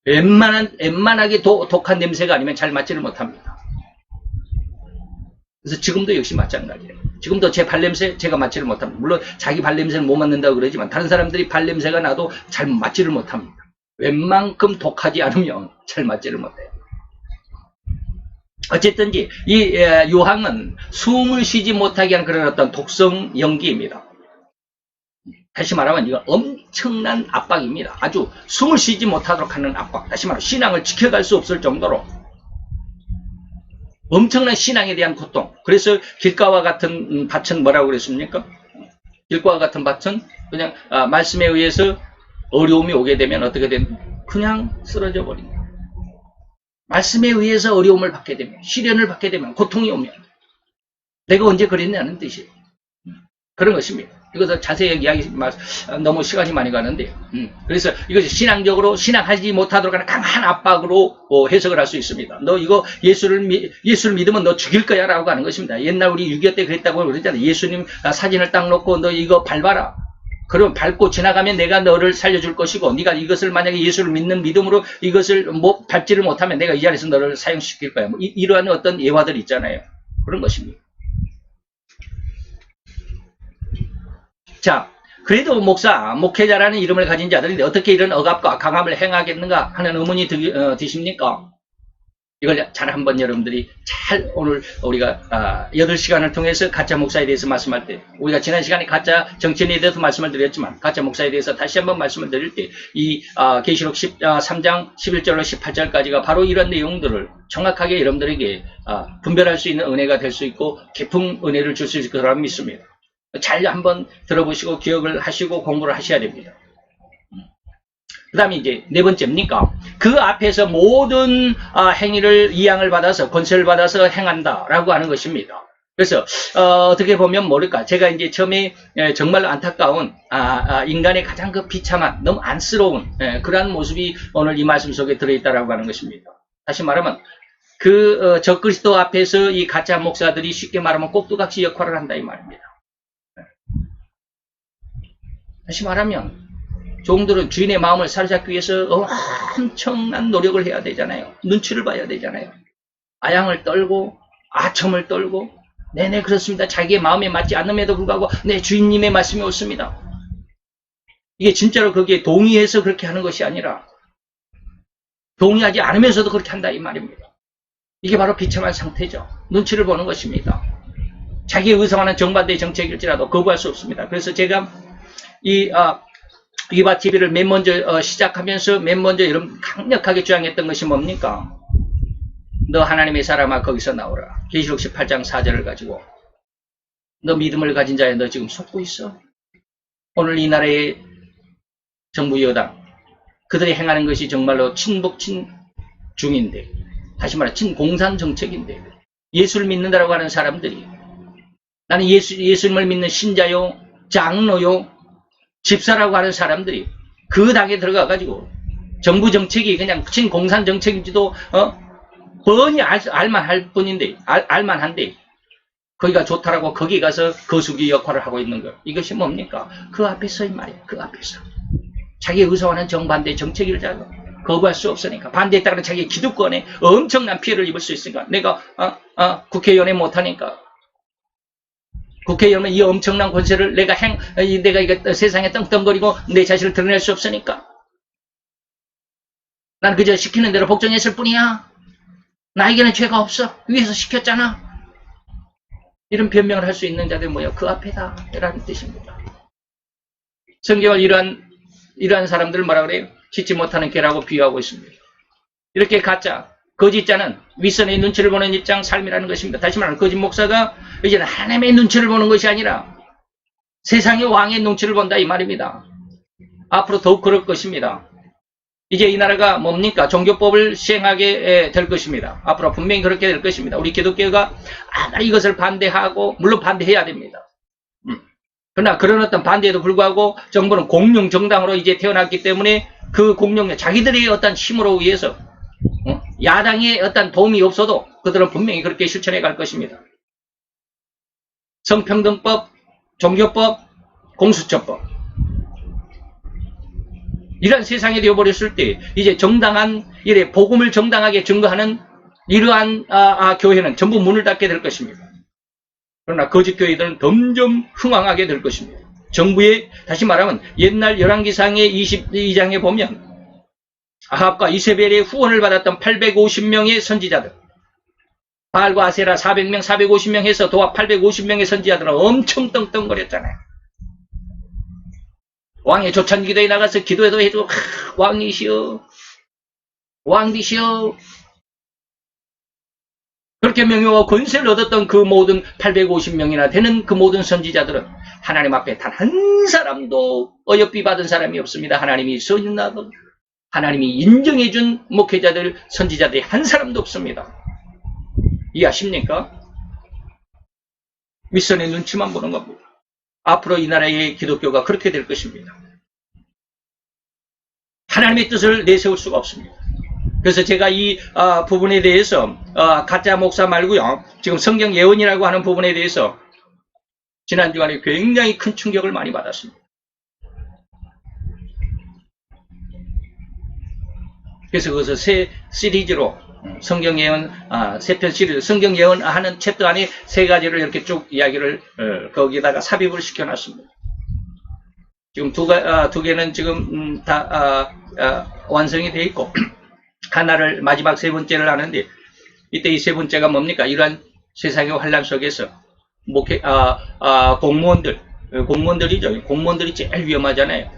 S1: 웬만하게 독한 냄새가 아니면 잘 맡지를 못합니다. 그래서 지금도 역시 마찬가지예요. 지금도 제 발냄새 제가 맡지를 못합니다. 물론 자기 발냄새는 못 맡는다고 그러지만 다른 사람들이 발냄새가 나도 잘 맡지를 못합니다. 웬만큼 독하지 않으면 잘 맡지를 못해요. 어쨌든지 이 유황은 숨을 쉬지 못하게 하는 그런 어떤 독성 연기입니다. 다시 말하면 이건 엄청난 압박입니다. 아주 숨을 쉬지 못하도록 하는 압박. 다시 말하면 신앙을 지켜갈 수 없을 정도로 엄청난 신앙에 대한 고통. 그래서 길가와 같은 밭은 뭐라고 그랬습니까? 길가와 같은 밭은 그냥 말씀에 의해서 어려움이 오게 되면 어떻게 되는? 그냥 쓰러져 버립니다. 말씀에 의해서 어려움을 받게 되면, 시련을 받게 되면, 고통이 오면 내가 언제 그랬냐는 뜻이에요. 그런 것입니다. 이것을 자세히 이야기, 너무 시간이 많이 가는데, 그래서 이것이 신앙적으로, 신앙하지 못하도록 하는 강한 압박으로 해석을 할 수 있습니다. 너 이거 예수를 믿으면 너 죽일 거야 라고 하는 것입니다. 옛날 우리 6.25 때 그랬다고 그랬잖아요. 예수님 사진을 딱 놓고 너 이거 밟아라. 그럼 밟고 지나가면 내가 너를 살려줄 것이고, 네가 이것을 만약에 예수를 믿는 믿음으로 이것을 밟지를 못하면 내가 이 자리에서 너를 사형시킬 거야. 이러한 어떤 예화들이 있잖아요. 그런 것입니다. 자, 그래도 목회자라는 이름을 가진 자들이 어떻게 이런 억압과 강압을 행하겠는가 하는 의문이 드십니까? 이걸 잘 한번 여러분들이 잘 오늘 우리가 8시간을 통해서 가짜 목사에 대해서 말씀할 때, 우리가 지난 시간에 가짜 정치인에 대해서 말씀을 드렸지만 가짜 목사에 대해서 다시 한번 말씀을 드릴 때 이 계시록 3장 11절로 18절까지가 바로 이런 내용들을 정확하게 여러분들에게 분별할 수 있는 은혜가 될 수 있고 깊은 은혜를 줄 수 있을 거라고 믿습니다. 잘 한번 들어보시고 기억을 하시고 공부를 하셔야 됩니다. 그 다음에 이제 네 번째입니까? 그 앞에서 모든 행위를 이양을 받아서 권세를 받아서 행한다라고 하는 것입니다. 그래서 어떻게 보면 모를까? 제가 이제 처음에 정말 안타까운 인간의 가장 그 비참한 너무 안쓰러운 그러한 모습이 오늘 이 말씀 속에 들어있다라고 하는 것입니다. 다시 말하면 그 적그리스도 앞에서 이 가짜 목사들이 쉽게 말하면 꼭두각시 역할을 한다 이 말입니다. 다시 말하면 종들은 주인의 마음을 사로잡기 위해서 엄청난 노력을 해야 되잖아요. 눈치를 봐야 되잖아요. 아양을 떨고 아첨을 떨고 네네 그렇습니다. 자기의 마음에 맞지 않음에도 불구하고 네 주인님의 말씀이 옳습니다. 이게 진짜로 거기에 동의해서 그렇게 하는 것이 아니라 동의하지 않으면서도 그렇게 한다 이 말입니다. 이게 바로 비참한 상태죠. 눈치를 보는 것입니다. 자기의 의상하는 정반대의 정책일지라도 거부할 수 없습니다. 그래서 제가 이바 TV를 맨 먼저 시작하면서 맨 먼저 여러분 강력하게 주장했던 것이 뭡니까? 너 하나님의 사람아 거기서 나오라. 계시록 18장 4절을 가지고 너 믿음을 가진 자야 너 지금 속고 있어. 오늘 이 나라의 정부 여당 그들이 행하는 것이 정말로 친북 친중인데 다시 말해 친공산 정책인데 예수를 믿는다라고 하는 사람들이 나는 예수님을 믿는 신자요 장로요 집사라고 하는 사람들이 그 당에 들어가가지고 정부 정책이 그냥 친공산 정책인지도 뻔히 알만할 뿐인데 알만한데 거기가 좋다라고 거기 가서 거수기 역할을 하고 있는 거 이것이 뭡니까? 그 앞에서 이 말이에요. 그 앞에서 자기의 의사와는 정반대 정책을 자고 거부할 수 없으니까 반대에 따르면 자기의 기득권에 엄청난 피해를 입을 수 있으니까 내가 국회의원에 못하니까 국회의원은 이 엄청난 권세를 내가 이거 세상에 떵떵거리고 내 자신을 드러낼 수 없으니까 난 그저 시키는 대로 복종했을 뿐이야. 나에게는 죄가 없어. 위에서 시켰잖아. 이런 변명을 할 수 있는 자들이 뭐예요? 그 앞에다 라는 뜻입니다. 성경을 이러한 사람들을 뭐라 그래요? 짓지 못하는 개라고 비유하고 있습니다. 이렇게 가짜 거짓자는 윗선의 눈치를 보는 입장 삶이라는 것입니다. 다시 말하면 거짓 목사가 이제는 하나님의 눈치를 보는 것이 아니라 세상의 왕의 눈치를 본다 이 말입니다. 앞으로 더욱 그럴 것입니다. 이제 이 나라가 뭡니까? 종교법을 시행하게 될 것입니다. 앞으로 분명히 그렇게 될 것입니다. 우리 기독교가 이것을 반대하고 물론 반대해야 됩니다. 그러나 그런 어떤 반대에도 불구하고 정부는 공룡 정당으로 이제 태어났기 때문에 그 공룡 자기들의 어떤 힘으로 의해서 야당의 어떤 도움이 없어도 그들은 분명히 그렇게 실천해 갈 것입니다. 성평등법, 종교법, 공수처법 이런 세상이 되어버렸을 때 이제 정당한 이래 복음을 정당하게 증거하는 이러한 교회는 전부 문을 닫게 될 것입니다. 그러나 거짓 교회들은 점점 흥왕하게 될 것입니다. 정부의 다시 말하면 옛날 열왕기상의 22장에 보면 아합과 이세벨의 후원을 받았던 850명의 선지자들 바알과 아세라 400명 450명 해서 도합 850명의 선지자들은 엄청 떵떵거렸잖아요. 왕의 조찬기도에 나가서 기도해도 해주고 왕이시여 왕이시여 그렇게 명예와 권세를 얻었던 그 모든 850명이나 되는 그 모든 선지자들은 하나님 앞에 단 한 사람도 어여삐 받은 사람이 없습니다. 하나님이 선인나도 하나님이 인정해준 목회자들 선지자들이 한 사람도 없습니다. 이해하십니까? 윗선의 눈치만 보는 겁니다. 앞으로 이 나라의 기독교가 그렇게 될 것입니다. 하나님의 뜻을 내세울 수가 없습니다. 그래서 제가 이 부분에 대해서 가짜 목사 말고요. 지금 성경 예언이라고 하는 부분에 대해서 지난 주간에 굉장히 큰 충격을 많이 받았습니다. 그래서 그것을 새 시리즈로 성경 예언 세 편 시리즈 성경 예언하는 챕터 안에 세 가지를 이렇게 쭉 이야기를 거기다가 삽입을 시켜놨습니다. 지금 두 개는 지금 다 완성이 되어 있고 하나를 마지막 세 번째를 하는데 이때 이 세 번째가 뭡니까? 이러한 세상의 환란 속에서 공무원들이죠. 공무원들이 제일 위험하잖아요.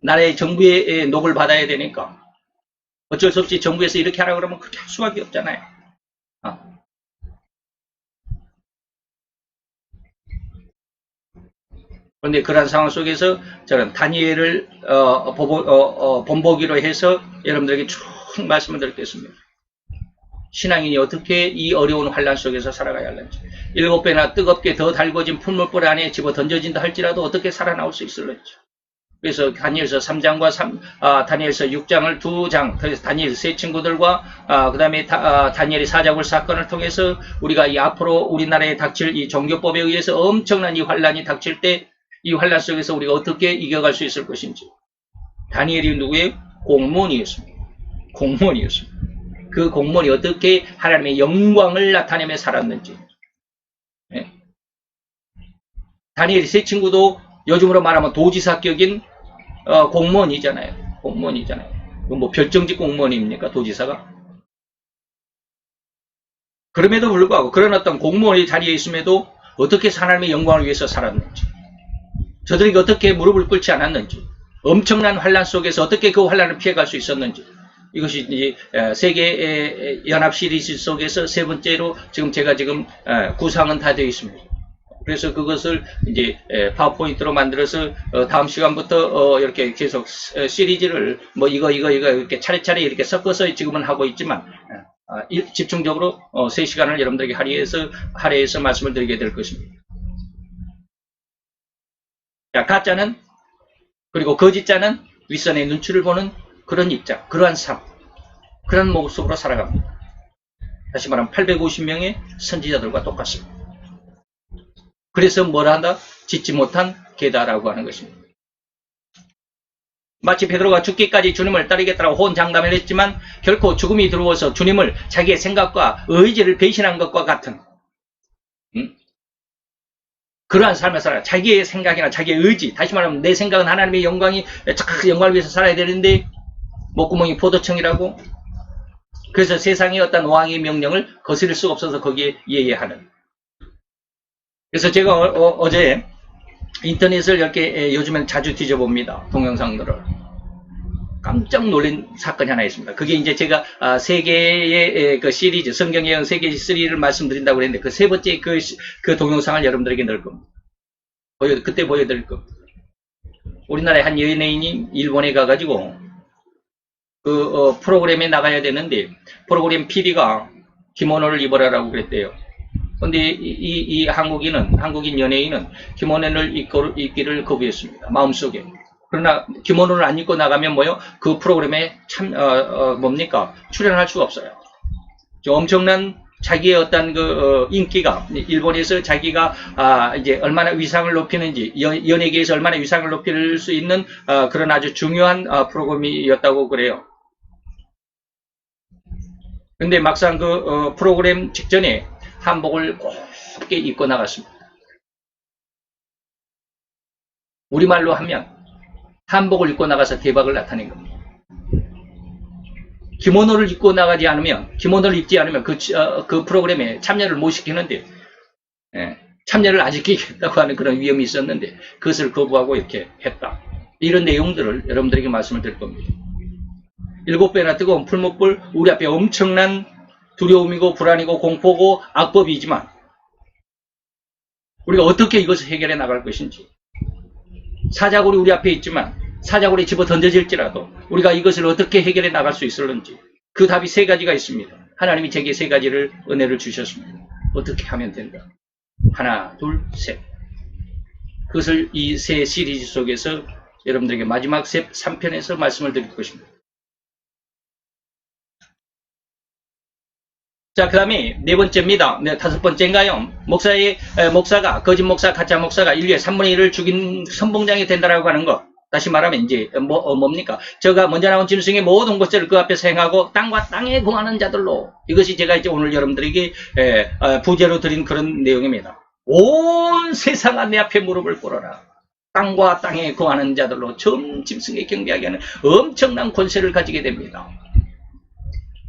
S1: 나라의 정부의 녹을 받아야 되니까 어쩔 수 없이 정부에서 이렇게 하라고 그러면 그렇게 할 수밖에 없잖아요. 그런데 그런 상황 속에서 저는 다니엘을 본보기로 해서 여러분들에게 쭉 말씀을 드리겠습니다. 신앙인이 어떻게 이 어려운 환란 속에서 살아가야 할는지 7배나 뜨겁게 더 달궈진 풀물불 안에 집어 던져진다 할지라도 어떻게 살아나올 수 있을는지 그래서 다니엘서 3장과 다니엘서 6장을 2장 그래서 다니엘 세 친구들과 그 다음에 다니엘의 사자굴 사건을 통해서 우리가 이 앞으로 우리나라에 닥칠 이 종교법에 의해서 엄청난 이 환란이 닥칠 때 이 환란 속에서 우리가 어떻게 이겨갈 수 있을 것인지 다니엘이 누구의 공무원이었습니다. 공무원이었습니다. 그 공무원이 어떻게 하나님의 영광을 나타내며 살았는지 네? 다니엘 세 친구도 요즘으로 말하면 도지사격인 공무원이잖아요. 공무원이잖아요. 뭐 별정직 공무원입니까? 도지사가? 그럼에도 불구하고 그런 어떤 공무원의 자리에 있음에도 어떻게 하나님의 영광을 위해서 살았는지 저들에게 어떻게 무릎을 꿇지 않았는지 엄청난 환란 속에서 어떻게 그 환란을 피해갈 수 있었는지 이것이 이제 세계 연합 시리즈 속에서 세 번째로 제가 지금 구상은 다 되어 있습니다. 그래서 그것을 이제 파워포인트로 만들어서 다음 시간부터 이렇게 계속 시리즈를 뭐 이거 이렇게 차례차례 이렇게 섞어서 지금은 하고 있지만 집중적으로 3시간을 여러분들에게 할애해서 말씀을 드리게 될 것입니다. 자, 가짜는 그리고 거짓자는 윗선의 눈치를 보는 그런 입장, 그러한 삶, 그런 모습으로 살아갑니다. 다시 말하면 850명의 선지자들과 똑같습니다. 그래서 뭘 한다? 짓지 못한 계다라고 하는 것입니다. 마치 베드로가 죽기까지 주님을 따르겠다고 호언장담을 했지만 결코 죽음이 들어와서 주님을 자기의 생각과 의지를 배신한 것과 같은 그러한 삶을 살아요. 자기의 생각이나 자기의 의지, 다시 말하면 내 생각은 하나님의 영광을 위해서 살아야 되는데 목구멍이 포도청이라고 그래서 세상의 어떤 왕의 명령을 거스릴 수가 없어서 거기에 예의하는 그래서 제가 어제 인터넷을 이렇게 요즘엔 자주 뒤져봅니다. 동영상들을. 깜짝 놀란 사건이 하나 있습니다. 그게 이제 제가 세 개의 그 시리즈, 성경 예언 세 개의 시리즈를 말씀드린다고 그랬는데 그 세 번째 그 동영상을 여러분들에게 넣을 겁니다. 그때 보여드릴 겁니다. 우리나라의 한 연예인이 일본에 가가지고 그 프로그램에 나가야 되는데 프로그램 PD가 기모노를 입어라라고 그랬대요. 근데 이 한국인 연예인은 기모노를 입기를 거부했습니다. 마음속에. 그러나 기모노를 안 입고 나가면 그 프로그램에 출연할 수가 없어요. 엄청난 자기의 어떤 인기가 일본에서 자기가 이제 얼마나 위상을 높이는지 연예계에서 얼마나 위상을 높일 수 있는 그런 아주 중요한 프로그램이었다고 그래요. 근데 막상 그 프로그램 직전에 한복을 곱게 입고 나갔습니다. 우리말로 하면 한복을 입고 나가서 대박을 나타낸 겁니다. 기모노를 입고 나가지 않으면, 기모노를 입지 않으면 그 프로그램에 참여를 못 시키는데, 참여를 안 시키겠다고 하는 그런 위험이 있었는데, 그것을 거부하고 이렇게 했다. 이런 내용들을 여러분들에게 말씀을 드릴 겁니다. 7배나 뜨거운 풀목불, 우리 앞에 엄청난 두려움이고 불안이고 공포고 악법이지만 우리가 어떻게 이것을 해결해 나갈 것인지, 사자굴이 우리 앞에 있지만 사자굴에 집어 던져질지라도 우리가 이것을 어떻게 해결해 나갈 수 있을는지, 그 답이 3가지가 있습니다. 하나님이 제게 3가지를 은혜를 주셨습니다. 어떻게 하면 된다. 하나, 둘, 셋. 그것을 이 3 시리즈 속에서 여러분들에게 마지막 3편에서 말씀을 드릴 것입니다. 자, 그 다음에 4번째입니다. 5번째인가요? 목사가, 거짓 목사, 가짜 목사가 인류의 3분의 1을 죽인 선봉장이 된다라고 하는 것. 다시 말하면 이제 뭡니까? 저가 먼저 나온 짐승의 모든 것들을 그 앞에서 행하고 땅과 땅에 구하는 자들로. 이것이 제가 이제 오늘 여러분들에게 부제로 드린 그런 내용입니다. 온 세상아 내 앞에 무릎을 꿇어라. 땅과 땅에 구하는 자들로 전 짐승에 경배하게 하는 엄청난 권세를 가지게 됩니다.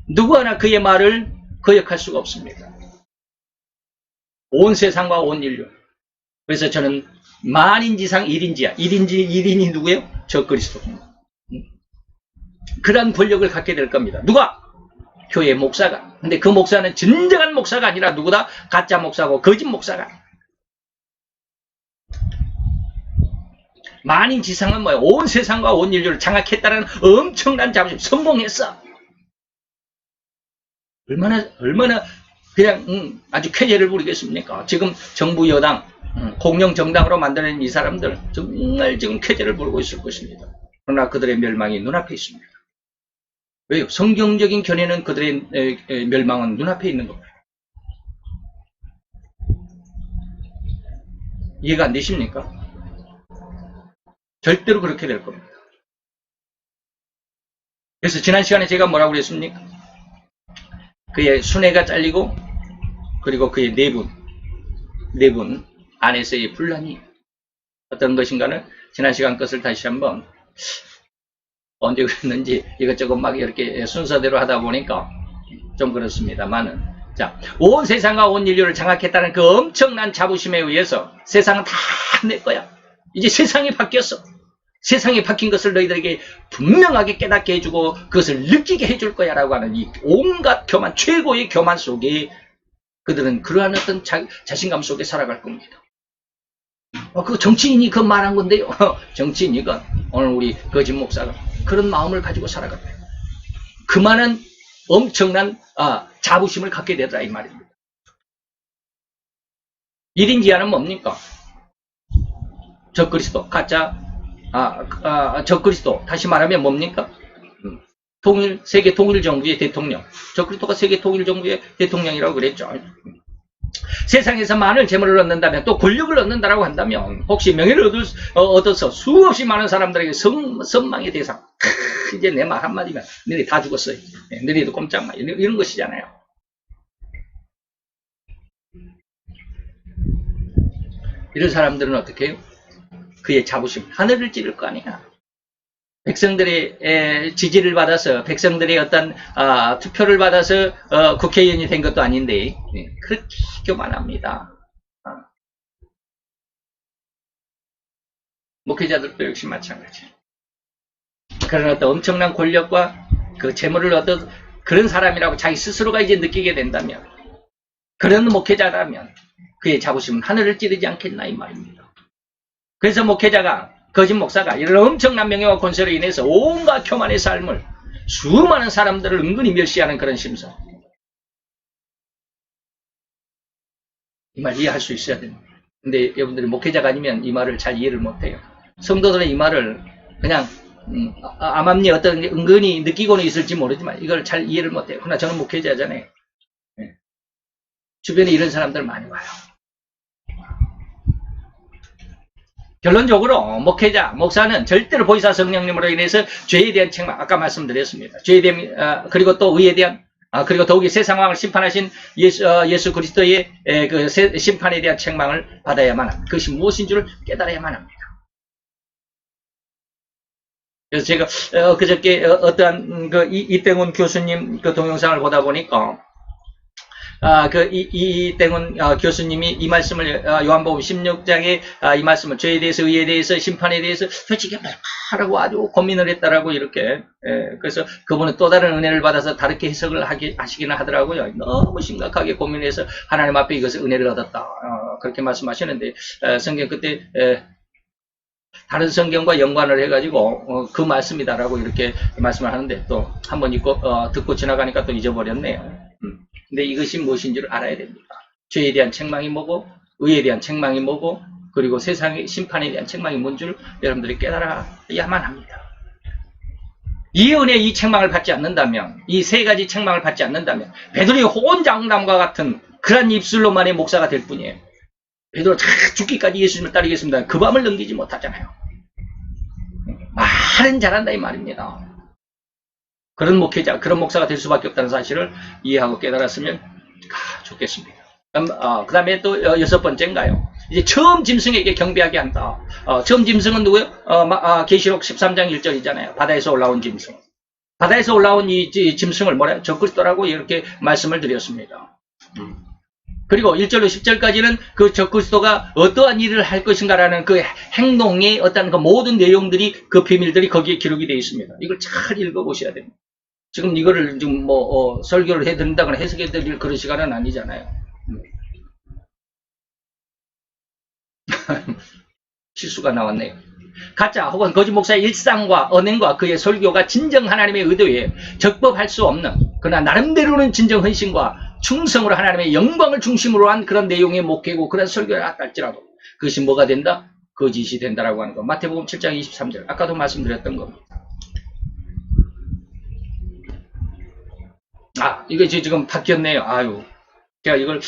S1: 누구 하나 그의 말을 거역할 수가 없습니다. 온 세상과 온 인류. 그래서 저는 만인지상 1인지야. 1인이 누구예요? 저 그리스도. 그런 권력을 갖게 될 겁니다. 누가? 교회 목사가. 근데 그 목사는 진정한 목사가 아니라 누구다? 가짜 목사고 거짓 목사가. 만인지상은 뭐예요? 온 세상과 온 인류를 장악했다는 엄청난 자부심. 성공했어. 얼마나 그냥 아주 쾌재를 부리겠습니까? 지금 정부 여당 공영 정당으로 만드는 이 사람들 정말 지금 쾌재를 부르고 있을 것입니다. 그러나 그들의 멸망이 눈앞에 있습니다. 왜요? 성경적인 견해는 그들의 멸망은 눈앞에 있는 겁니다. 이해가 안 되십니까? 절대로 그렇게 될 겁니다. 그래서 지난 시간에 제가 뭐라고 그랬습니까? 그의 순회가 잘리고 그리고 그의 내분 안에서의 분란이 어떤 것인가는 지난 시간 것을 다시 한번 언제 그랬는지 이것저것 막 이렇게 순서대로 하다 보니까 좀 그렇습니다만은, 자, 온 세상과 온 인류를 장악했다는 그 엄청난 자부심에 의해서 세상은 다 내 거야. 이제 세상이 바뀌었어. 세상이 바뀐 것을 너희들에게 분명하게 깨닫게 해주고 그것을 느끼게 해줄 거야 라고 하는 이 온갖 교만, 최고의 교만 속에 그들은 그러한 어떤 자신감 속에 살아갈 겁니다. 그 정치인이 그 말한 건데요. 정치인이건 오늘 우리 거짓 목사가 그런 마음을 가지고 살아갑니다. 그만한 엄청난 자부심을 갖게 되더라 이 말입니다. 1인지하는 뭡니까? 적그리스도, 가짜, 적그리스도, 다시 말하면 뭡니까? 세계 통일정부의 대통령. 적그리스도가 세계 통일정부의 대통령이라고 그랬죠. 세상에서 많은 재물을 얻는다면, 또 권력을 얻는다라고 한다면, 혹시 명예를 얻어서 수없이 많은 사람들에게 선망의 대상. 이제 내 말 한마디면, 너네 다 죽었어요. 너네도 꼼짝마. 이런 것이잖아요. 이런 사람들은 어떻게 해요? 그의 자부심, 하늘을 찌를 거 아니야. 백성들의 지지를 받아서, 백성들의 어떤 투표를 받아서 국회의원이 된 것도 아닌데 그렇게 교만합니다. 목회자들도 역시 마찬가지. 그런 어떤 엄청난 권력과 그 재물을 얻어 그런 사람이라고 자기 스스로가 이제 느끼게 된다면, 그런 목회자라면 그의 자부심은 하늘을 찌르지 않겠나 이 말입니다. 그래서 목회자가, 거짓 목사가 이런 엄청난 명예와 권세로 인해서 온갖 교만의 삶을 수많은 사람들을 은근히 멸시하는 그런 심성. 이 말 이해할 수 있어야 됩니다. 근데 여러분들이 목회자가 아니면 이 말을 잘 이해를 못해요. 성도들은 이 말을 그냥 암암리 어떤 은근히 느끼고는 있을지 모르지만 이걸 잘 이해를 못해요. 그러나 저는 목회자잖아요. 주변에 이런 사람들 많이 와요. 결론적으로 목회자, 목사는 절대로 보이사 성령님으로 인해서 죄에 대한 책망, 아까 말씀드렸습니다. 죄에 대한, 그리고 또 의에 대한, 그리고 더욱이 새 상황을 심판하신 예수 그리스도의 그 심판에 대한 책망을 받아야만 합니다. 그것이 무엇인 줄을 깨달아야만 합니다. 그래서 제가 그저께 어떠한 그 이땡훈 교수님 그 동영상을 보다 보니까 이땡훈 교수님이 이 말씀을 요한복음 16장에 이 말씀을 죄에 대해서, 의에 대해서, 심판에 대해서 솔직히 하라고 아주 고민을 했다라고 이렇게 그래서 그분은 또 다른 은혜를 받아서 다르게 해석을 하시기는 하더라고요. 너무 심각하게 고민해서 하나님 앞에 이것을 은혜를 얻었다 그렇게 말씀하시는데 성경 그때 다른 성경과 연관을 해가지고 그 말씀이다라고 이렇게 말씀을 하는데 또 한번 듣고 지나가니까 또 잊어버렸네요. 근데 이것이 무엇인지를 알아야 됩니다. 죄에 대한 책망이 뭐고 의에 대한 책망이 뭐고 그리고 세상의 심판에 대한 책망이 뭔 줄 여러분들이 깨달아야만 합니다. 이 은혜 이 책망을 받지 않는다면 이 세 가지 책망을 받지 않는다면 베드로의 호언장담과 같은 그런 입술로만의 목사가 될 뿐이에요. 베드로 죽기까지 예수님을 따르겠습니다. 그 밤을 넘기지 못하잖아요. 말은 잘한다 이 말입니다. 그런 목회자, 그런 목사가 될 수밖에 없다는 사실을 이해하고 깨달았으면 좋겠습니다. 그 다음에 또 6번째인가요? 이제 처음 짐승에게 경배하게 한다. 처음 짐승은 누구요? 계시록 13장 1절이잖아요. 바다에서 올라온 짐승. 바다에서 올라온 이 짐승을 뭐래요? 적그리스도라고 이렇게 말씀을 드렸습니다. 그리고 1절로 10절까지는 그 적그리스도가 어떠한 일을 할 것인가라는 그 행동의 어떤 그 모든 내용들이 그 비밀들이 거기에 기록이 되어 있습니다. 이걸 잘 읽어보셔야 됩니다. 지금 이거를 지금 설교를 해드린다거나 해석해드릴 그런 시간은 아니잖아요. 실수가 나왔네요. 가짜 혹은 거짓 목사의 일상과 언행과 그의 설교가 진정 하나님의 의도에 적법할 수 없는 그러나 나름대로는 진정 헌신과 충성으로 하나님의 영광을 중심으로 한 그런 내용의 목회고 그런 설교를 할지라도 그것이 뭐가 된다? 거짓이 된다라고 하는 거. 마태복음 7장 23절 아까도 말씀드렸던 겁니다. 이거 지금 바뀌었네요. 아유, 제가 이걸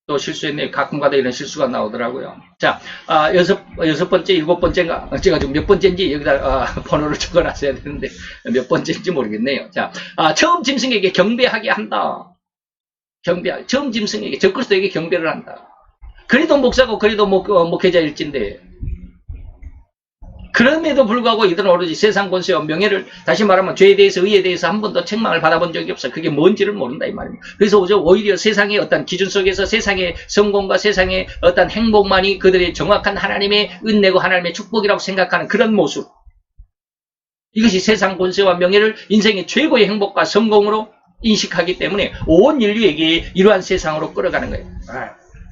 S1: 또 실수했네요. 가끔가다 이런 실수가 나오더라고요. 자, 여섯 번째, 일곱 번째인가? 제가 지금 몇 번째인지 여기다 번호를 적어놨어야 되는데 몇 번째인지 모르겠네요. 자, 처음 짐승에게 경배하게 한다. 처음 짐승에게, 적그리스도에게 경배를 한다. 그래도 목사고 그래도 목회자일진데 그럼에도 불구하고 이들은 오로지 세상 권세와 명예를 다시 말하면 죄에 대해서 의에 대해서 한 번도 책망을 받아본 적이 없어요. 그게 뭔지를 모른다 이 말입니다. 그래서 오히려 세상의 어떤 기준 속에서 세상의 성공과 세상의 어떤 행복만이 그들의 정확한 하나님의 은혜고 하나님의 축복이라고 생각하는 그런 모습. 이것이 세상 권세와 명예를 인생의 최고의 행복과 성공으로 인식하기 때문에 온 인류에게 이러한 세상으로 끌어가는 거예요.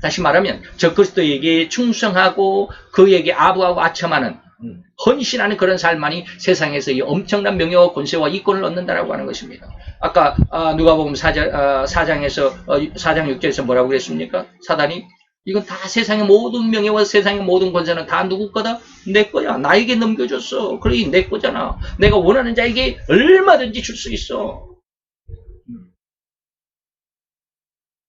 S1: 다시 말하면 적그리스도에게 충성하고 그에게 아부하고 아첨하는 헌신하는 그런 삶만이 세상에서 이 엄청난 명예와 권세와 이권을 얻는다라고 하는 것입니다. 아까 누가복음 4장에서 4장 6절에서 뭐라고 그랬습니까? 사단이 이건 다 세상의 모든 명예와 세상의 모든 권세는 다 누구 거다? 내 거야. 나에게 넘겨줬어. 그러니 내 거잖아. 내가 원하는 자에게 얼마든지 줄 수 있어.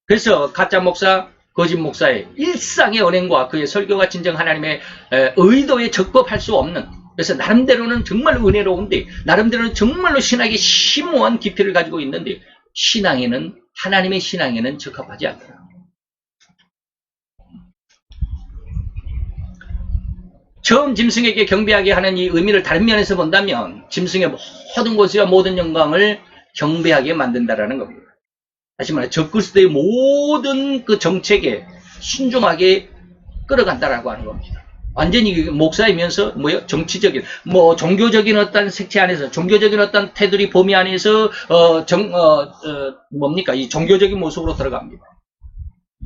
S1: 그래서 가짜 목사, 거짓 목사의 일상의 언행과 그의 설교가 진정 하나님의 의도에 적법할 수 없는, 그래서 나름대로는 정말 은혜로운데 나름대로는 정말로 신학의 심오한 깊이를 가지고 있는데 하나님의 신앙에는 적합하지 않다. 처음 짐승에게 경배하게 하는 이 의미를 다른 면에서 본다면 짐승의 모든 것과 모든 영광을 경배하게 만든다라는 겁니다. 다시 말해 적그리스도의 모든 그 정책에 순종하게 끌어간다라고 하는 겁니다. 완전히 목사이면서 정치적인 종교적인 어떤 색채 안에서 종교적인 어떤 테두리 범위 안에서 이 종교적인 모습으로 들어갑니다.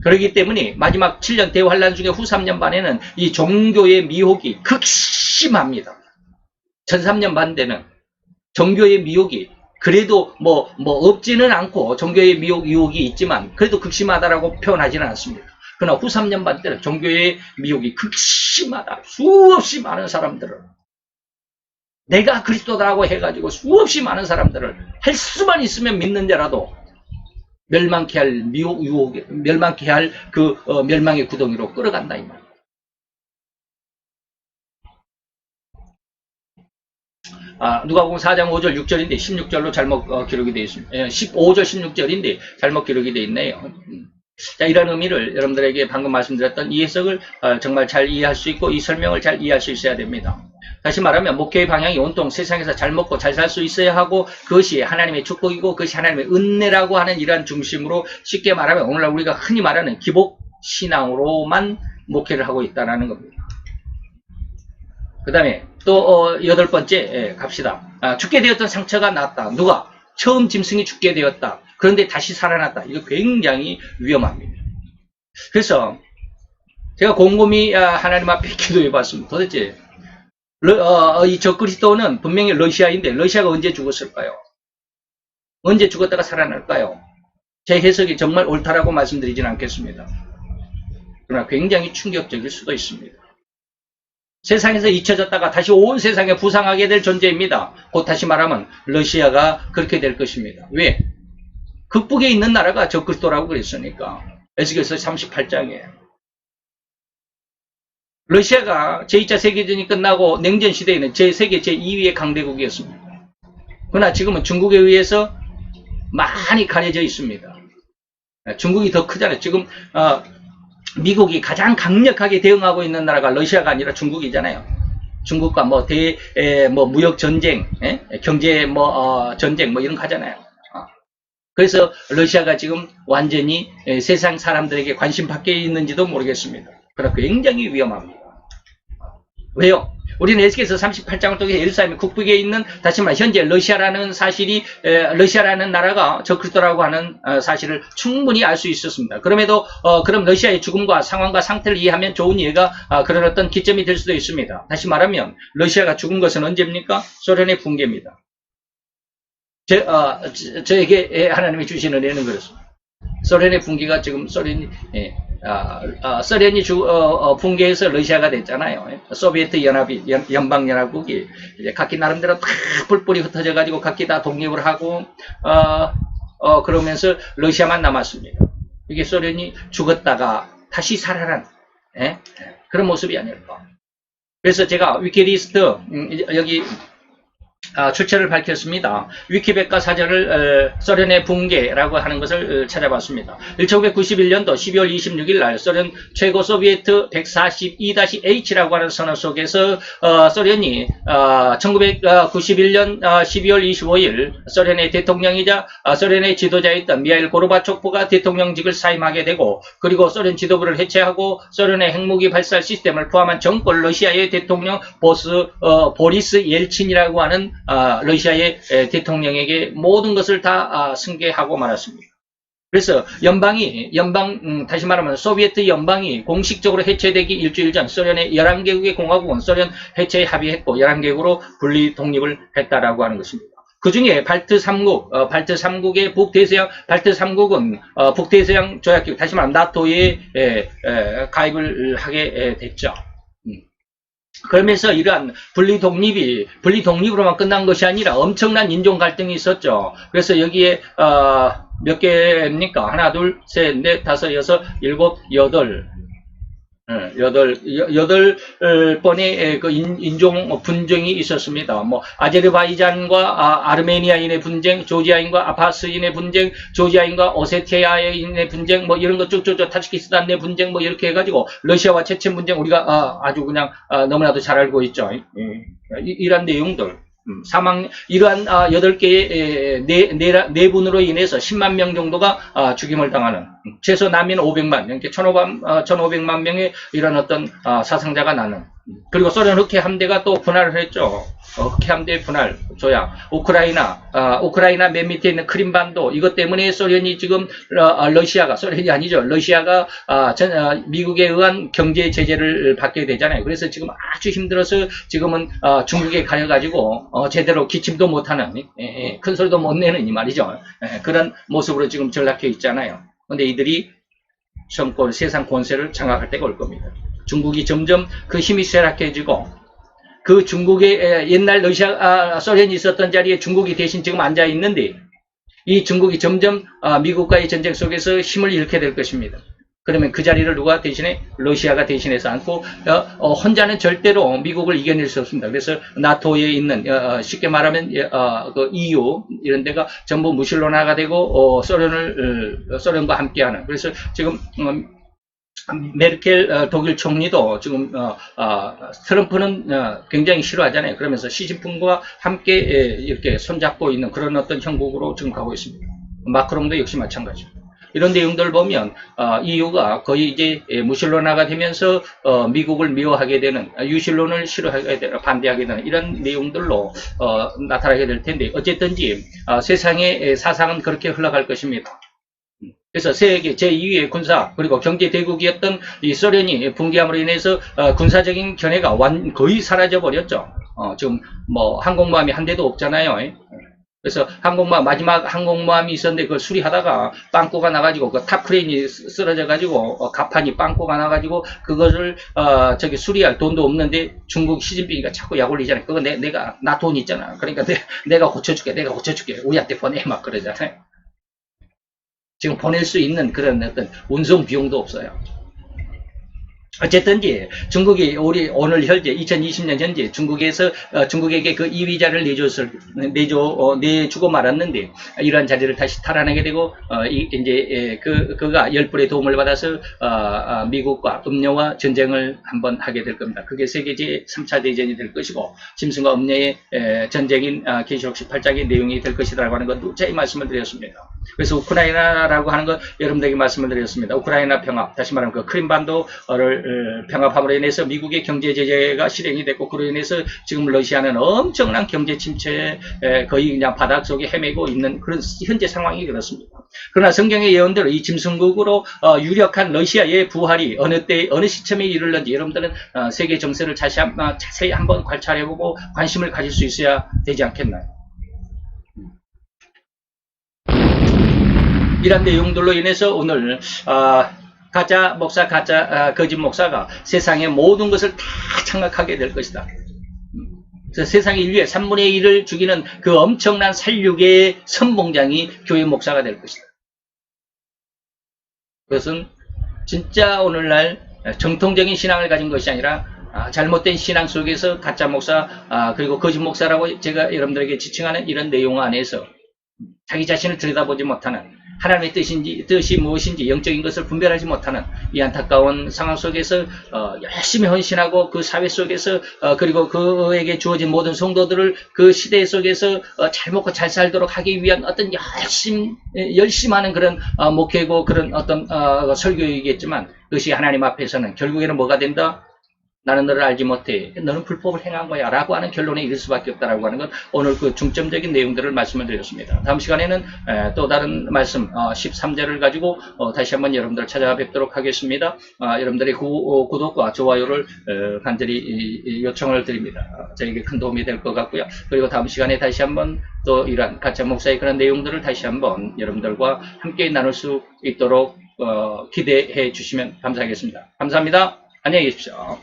S1: 그렇기 때문에 마지막 7년 대환란 중에 후 3년 반에는 이 종교의 미혹이 극심합니다. 전 3년 반 때는 종교의 미혹이 그래도 없지는 않고 종교의 유혹이 있지만 그래도 극심하다라고 표현하지는 않습니다. 그러나 후 3년 반 때는 종교의 미혹이 극심하다. 수없이 많은 사람들을 내가 그리스도다라고 해가지고 수없이 많은 사람들을 할 수만 있으면 믿는 자라도 멸망케 할 유혹에 멸망케 할 멸망의 구덩이로 끌어간다 이 말입니다. 누가복음 4장 5절 6절인데 16절로 잘못 기록이 되어 있습니다. 15절 16절인데 잘못 기록이 되어 있네요. 자, 이런 의미를 여러분들에게 방금 말씀드렸던 이 해석을 정말 잘 이해할 수 있고 이 설명을 잘 이해할 수 있어야 됩니다. 다시 말하면 목회의 방향이 온통 세상에서 잘 먹고 잘 살 수 있어야 하고 그것이 하나님의 축복이고 그것이 하나님의 은혜라고 하는 이러한 중심으로 쉽게 말하면 오늘날 우리가 흔히 말하는 기복 신앙으로만 목회를 하고 있다는 겁니다. 그 다음에 또 8번째 갑시다. 죽게 되었던 상처가 낫다. 누가? 처음 짐승이 죽게 되었다. 그런데 다시 살아났다. 이거 굉장히 위험합니다. 그래서 제가 곰곰이 하나님 앞에 기도해 봤습니다. 도대체 이 적그리스도는 분명히 러시아인데 러시아가 언제 죽었을까요? 언제 죽었다가 살아날까요? 제 해석이 정말 옳다라고 말씀드리진 않겠습니다. 그러나 굉장히 충격적일 수도 있습니다. 세상에서 잊혀졌다가 다시 온 세상에 부상하게 될 존재입니다. 곧 다시 말하면 러시아가 그렇게 될 것입니다. 왜? 극북에 있는 나라가 적그리스도라고 그랬으니까. 에스겔서 38장이에요. 러시아가 제2차 세계대전이 끝나고 냉전시대에는 세계 제2위의 강대국이었습니다. 그러나 지금은 중국에 의해서 많이 가려져 있습니다. 중국이 더 크잖아요. 지금 미국이 가장 강력하게 대응하고 있는 나라가 러시아가 아니라 중국이잖아요. 중국과 무역 전쟁, 경제 전쟁 이런 거 하잖아요. 그래서 러시아가 지금 완전히 세상 사람들에게 관심 밖에 있는지도 모르겠습니다. 그러나 굉장히 위험합니다. 왜요? 우리는 에스겔서 38장을 통해 예루살렘 국북에 있는 다시 말해 현재 러시아라는 사실이 러시아라는 나라가 적그리스도라고 하는 사실을 충분히 알 수 있었습니다. 그럼에도 그럼 러시아의 죽음과 상황과 상태를 이해하면 좋은 예가 그런 어떤 기점이 될 수도 있습니다. 다시 말하면 러시아가 죽은 것은 언제입니까? 소련의 붕괴입니다. 저에게 하나님이 주시는 은혜는 그렇습니다. 소련의 붕괴가 지금 소련이 붕괴해서 러시아가 됐잖아요. 소비에트 연합이 연방연합국이 이제 각기 나름대로 다 뿔뿔이 흩어져 가지고 각기 다 독립을 하고 그러면서 러시아만 남았습니다. 이게 소련이 죽었다가 다시 살아난 그런 모습이 아닐까. 그래서 제가 위키리스트 여기 출처를 밝혔습니다. 위키백과 사전을 소련의 붕괴라고 하는 것을 찾아봤습니다. 1991년도 12월 26일 날 소련 최고 소비에트 142-H라고 하는 선언 속에서 소련이 1991년 12월 25일 소련의 대통령이자 소련의 지도자였던 미하일 고르바초프가 대통령직을 사임하게 되고 그리고 소련 지도부를 해체하고 소련의 핵무기 발사 시스템을 포함한 정권 러시아의 대통령 보리스 옐친이라고 하는 러시아의 대통령에게 모든 것을 다 승계하고 말았습니다. 그래서 다시 말하면 소비에트 연방이 공식적으로 해체되기 일주일 전 소련의 11개국의 공화국은 소련 해체에 합의했고 11개국으로 분리 독립을 했다라고 하는 것입니다. 그 중에 발트 3국의 발트 3국은 북대서양 조약기구, 다시 말하면 나토에 가입을 하게 됐죠. 그러면서 이러한 분리 독립으로만 끝난 것이 아니라 엄청난 인종 갈등이 있었죠. 그래서 여기에 몇 개입니까? 하나, 둘, 셋, 넷, 다섯, 여섯, 일곱, 여덟 번의 그 인종 분쟁이 있었습니다. 아제르바이잔과 아르메니아인의 분쟁, 조지아인과 아파스인의 분쟁, 조지아인과 오세티아인의 분쟁, 이런 거 쭉쭉쭉 타지키스탄의 분쟁, 이렇게 해가지고 러시아와 체첸 분쟁 우리가 아주 그냥 너무나도 잘 알고 있죠. 이런 내용들. 이러한 8개의 내분으로 인해서 10만 명 정도가 죽임을 당하는, 최소 난민 500만, 이렇게 1,500만 명의 이런 어떤 사상자가 나는, 그리고 소련 흑해 함대가 또 분할을 했죠. 흑해 함대 분할, 조약. 우크라이나 맨 밑에 있는 크림반도, 이것 때문에 소련이 지금, 소련이 아니죠. 러시아가, 미국에 의한 경제 제재를 받게 되잖아요. 그래서 지금 아주 힘들어서 지금은, 중국에 가려가지고, 제대로 기침도 못하는, 큰 소리도 못 내는 이 말이죠. 그런 모습으로 지금 전락해 있잖아요. 근데 이들이 세상 권세를 장악할 때가 올 겁니다. 중국이 점점 그 힘이 쇠락해지고, 그 중국의 옛날 소련이 있었던 자리에 중국이 대신 지금 앉아 있는데, 이 중국이 점점 미국과의 전쟁 속에서 힘을 잃게 될 것입니다. 그러면 그 자리를 누가 대신에? 러시아가 대신해서 앉고, 혼자는 절대로 미국을 이겨낼 수 없습니다. 그래서 나토에 있는, 쉽게 말하면, 그 EU, 이런 데가 전부 무실론화가 되고, 소련과 함께하는. 그래서 지금, 메르켈 독일 총리도 지금, 트럼프는 굉장히 싫어하잖아요. 그러면서 시진핑과 함께 이렇게 손잡고 있는 그런 어떤 형국으로 지금 가고 있습니다. 마크롱도 역시 마찬가지입니다. 이런 내용들을 보면 EU가 거의 이제 무신론화가 되면서 미국을 미워하게 되는, 유신론을 싫어하게 되는, 반대하게 되는 이런 내용들로 나타나게 될 텐데, 어쨌든지 세상의 사상은 그렇게 흘러갈 것입니다. 그래서 세계 제2의 군사 그리고 경제 대국이었던 이 소련이 붕괴함으로 인해서 군사적인 견해가 거의 사라져 버렸죠. 지금 뭐 항공모함이 한 대도 없잖아요. 그래서 마지막 항공모함이 있었는데 그걸 수리하다가 빵꾸가 나가지고 그 탑크레인이 쓰러져가지고 갑판이 빵꾸가 나가지고 그것을 저기 수리할 돈도 없는데 중국 시진핑이가 자꾸 약 올리잖아요. 그거 나 돈 있잖아. 그러니까 내가 고쳐줄게. 우리한테 보내 막 그러잖아요. 지금 보낼 수 있는 그런 어떤 운송 비용도 없어요. 어쨌든지 중국이 오늘 현재 2020년 현재 중국에서 중국에게 그 이위자를 내주고 말았는데 이러한 자리를 다시 탈환하게 되고 이제 그가 열불의 도움을 받아서 미국과 음녀와 전쟁을 한번 하게 될 겁니다. 그게 세계 제3차 대전이 될 것이고 짐승과 음녀의 전쟁인 계시록 18장의 내용이 될 것이라고 하는 건 누차히 말씀을 드렸습니다. 그래서 우크라이나라고 하는 것 여러분들에게 말씀을 드렸습니다. 우크라이나 평화, 다시 말하면 그 크림반도를 평화함으로 인해서 미국의 경제 제재가 실행이 됐고 그로 인해서 지금 러시아는 엄청난 경제 침체에 거의 그냥 바닥 속에 헤매고 있는 그런 현재 상황이 그렇습니다. 그러나 성경의 예언대로 이 짐승국으로 유력한 러시아의 부활이 어느 시점에 이르는지 여러분들은 세계 정세를 자세히 한번 관찰해보고 관심을 가질 수 있어야 되지 않겠나요? 이런 내용들로 인해서 오늘 가짜 목사, 거짓 목사가 세상의 모든 것을 다 장악하게 될 것이다. 그래서 세상의 인류의 3분의 1을 죽이는 그 엄청난 살육의 선봉장이 교회 목사가 될 것이다. 그것은 진짜 오늘날 정통적인 신앙을 가진 것이 아니라 잘못된 신앙 속에서 가짜 목사 그리고 거짓 목사라고 제가 여러분들에게 지칭하는 이런 내용 안에서 자기 자신을 들여다보지 못하는 하나님의 뜻이 무엇인지 영적인 것을 분별하지 못하는 이 안타까운 상황 속에서 열심히 헌신하고 그 사회 속에서 그리고 그에게 주어진 모든 성도들을 그 시대 속에서 잘 먹고 잘 살도록 하기 위한 어떤 열심하는 그런 목회고 그런 어떤 설교이겠지만 그것이 하나님 앞에서는 결국에는 뭐가 된다? 나는 너를 알지 못해. 너는 불법을 행한 거야. 라고 하는 결론에 이를 수밖에 없다라고 하는 건 오늘 그 중점적인 내용들을 말씀을 드렸습니다. 다음 시간에는 또 다른 말씀 13절을 가지고 다시 한번 여러분들을 찾아뵙도록 하겠습니다. 여러분들의 구독과 좋아요를 간절히 요청을 드립니다. 저에게 큰 도움이 될 것 같고요. 그리고 다음 시간에 다시 한번 또 이러한 가짜 목사의 그런 내용들을 다시 한번 여러분들과 함께 나눌 수 있도록 기대해 주시면 감사하겠습니다. 감사합니다. 안녕히 계십시오.